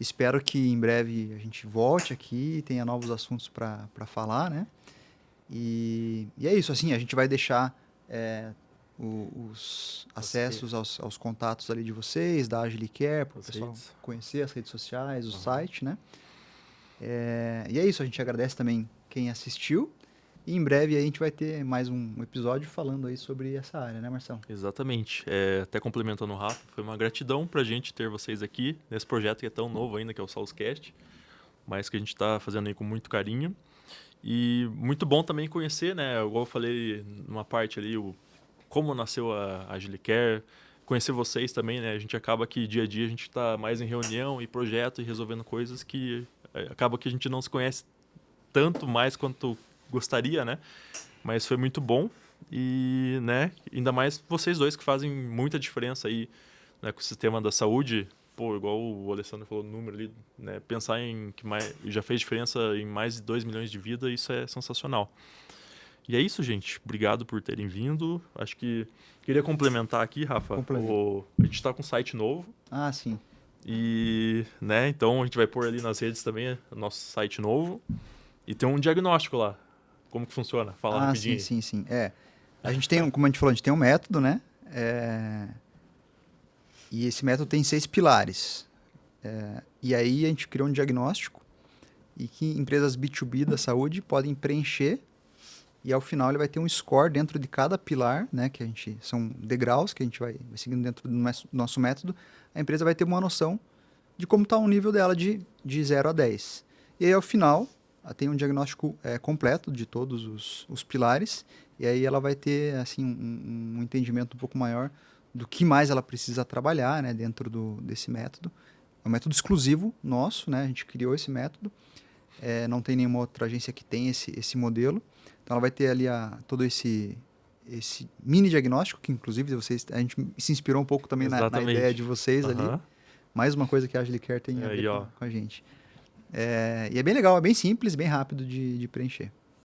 Espero que em breve a gente volte aqui e tenha novos assuntos para falar, né? E é isso, assim, a gente vai deixar os acessos aos contatos ali de vocês, da Agilicare, para o pessoal conhecer as redes sociais, o site, né? E é isso, a gente agradece também quem assistiu. E em breve a gente vai ter mais um episódio falando aí sobre essa área, né, Marcelo? Exatamente. Até complementando o Rafa, foi uma gratidão pra gente ter vocês aqui nesse projeto que é tão novo ainda, que é o SalusCast, mas que a gente está fazendo aí com muito carinho. E muito bom também conhecer, né, igual eu falei numa parte ali, como nasceu a Agilicare, conhecer vocês também, né, a gente acaba que dia a dia a gente está mais em reunião e projeto e resolvendo coisas que acaba que a gente não se conhece tanto mais quanto gostaria, né? Mas foi muito bom e, né, ainda mais vocês dois que fazem muita diferença aí, né, com o sistema da saúde. Pô, igual o Alessandro falou no número ali, né, pensar em que já fez diferença em mais de 2 milhões de vidas, isso é sensacional. E é isso, gente. Obrigado por terem vindo. Acho que queria complementar aqui, Rafa. A gente está com um site novo. Ah, sim. E, né, então a gente vai pôr ali nas redes também o nosso site novo. E tem um diagnóstico lá. Como que funciona? Fala rapidinho. Sim. A gente tem, como a gente falou, a gente tem um método, né? E esse método tem 6 pilares. E aí a gente criou um diagnóstico e que empresas B2B da saúde podem preencher e ao final ele vai ter um score dentro de cada pilar, né? Que são degraus que a gente vai seguindo dentro do nosso método. A empresa vai ter uma noção de como está o nível dela de 0 a 10. E aí ao final tem um diagnóstico completo de todos os pilares, e aí ela vai ter assim, um entendimento um pouco maior do que mais ela precisa trabalhar, né, dentro desse método. É um método exclusivo nosso, né, a gente criou esse método, não tem nenhuma outra agência que tem esse modelo, então ela vai ter ali todo esse mini diagnóstico, que inclusive a gente se inspirou um pouco também na ideia de vocês ali, mais uma coisa que a Agilicare tem a ver com a gente. E é bem legal, é bem simples, bem rápido de preencher.